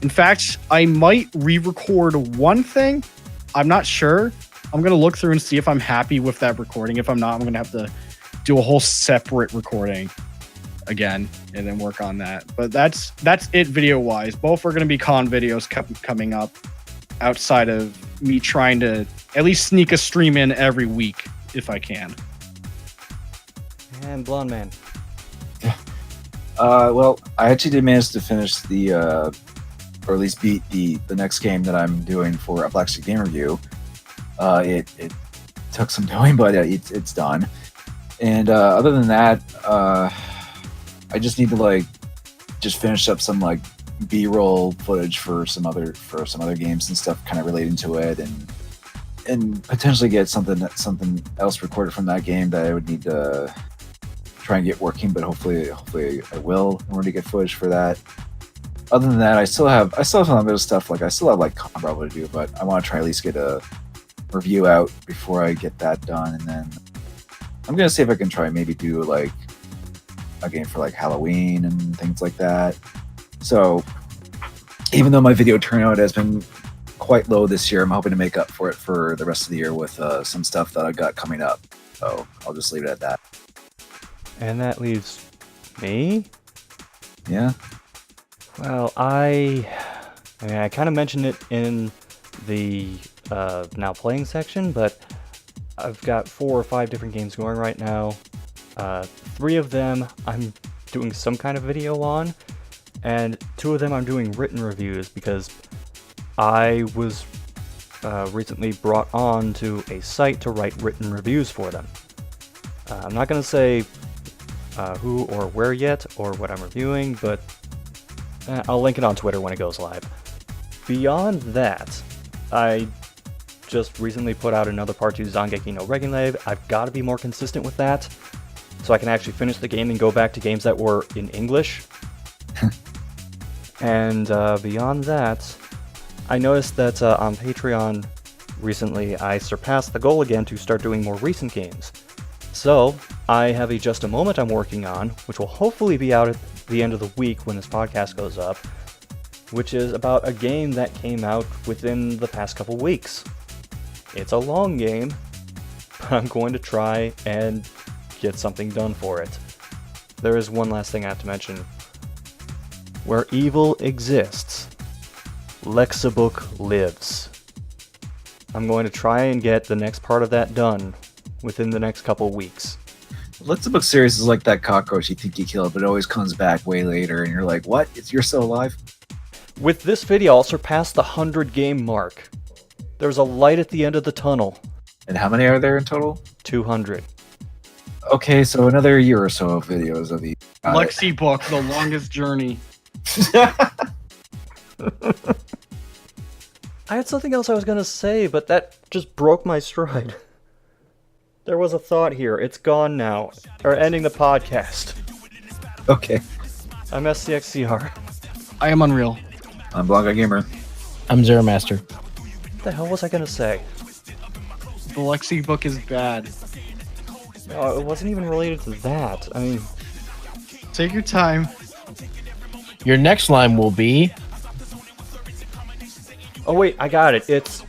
In fact, I might re-record one thing. I'm not sure. I'm going to look through and see if I'm happy with that recording. If I'm not, I'm going to have to do a whole separate recording again and then work on that. But that's it video-wise. Both are going to be con videos coming up outside of me trying to at least sneak a stream in every week if I can. And Blonde Man. Well, I actually did manage to finish or at least beat the next game that I'm doing for a Black Sheep Game Review. It took some doing, but it's done. And other than that, I just need to just finish up some B-roll footage for some other games and stuff, kind of relating to it, and potentially get something else recorded from that game that I would need to try and get working. But hopefully I will in order to get footage for that. Other than that, I still have some bit of stuff. I still have Combo to do, but I want to try at least get a review out before I get that done, and then I'm gonna see if I can try maybe do a game for like Halloween and things like that. So even though my video turnout has been quite low this year, I'm hoping to make up for it for the rest of the year with some stuff that I've got coming up. So I'll just leave it at that. And that leaves me? Yeah. Well, I kind of mentioned it in the now playing section, but I've got 4 or 5 different games going right now. 3 of them I'm doing some kind of video on, and 2 of them I'm doing written reviews because I was recently brought on to a site to write written reviews for them. I'm not going to say who or where yet or what I'm reviewing, but I'll link it on Twitter when it goes live. Beyond that, I just recently put out another Part 2 Zangeki no Regulave. I've got to be more consistent with that so I can actually finish the game and go back to games that were in English. And beyond that, I noticed that on Patreon recently I surpassed the goal again to start doing more recent games. So I have a Just a Moment I'm working on, which will hopefully be out at the end of the week when this podcast goes up, which is about a game that came out within the past couple weeks. It's a long game, but I'm going to try and get something done for it. There is one last thing I have to mention. Where evil exists, Lexibook lives. I'm going to try and get the next part of that done within the next couple weeks. Lexibook series is like that cockroach you think you killed, but it always comes back way later, and you're like, what? You're still alive? With this video, I'll surpass the 100 game mark. There's a light at the end of the tunnel. And how many are there in total? 200. Okay, so another year or so of videos of these. Lexi book, The Longest Journey. I had something else I was going to say, but that just broke my stride. There was a thought here. It's gone now. Or ending the podcast. Okay. I'm SCXCR. I am Unreal. I'm Blondeguygamer. I'm Zeromaster. What the hell was I going to say? The Lexi book is bad. No, it wasn't even related to that. I mean... Take your time. Your next line will be... Oh wait, I got it. It's...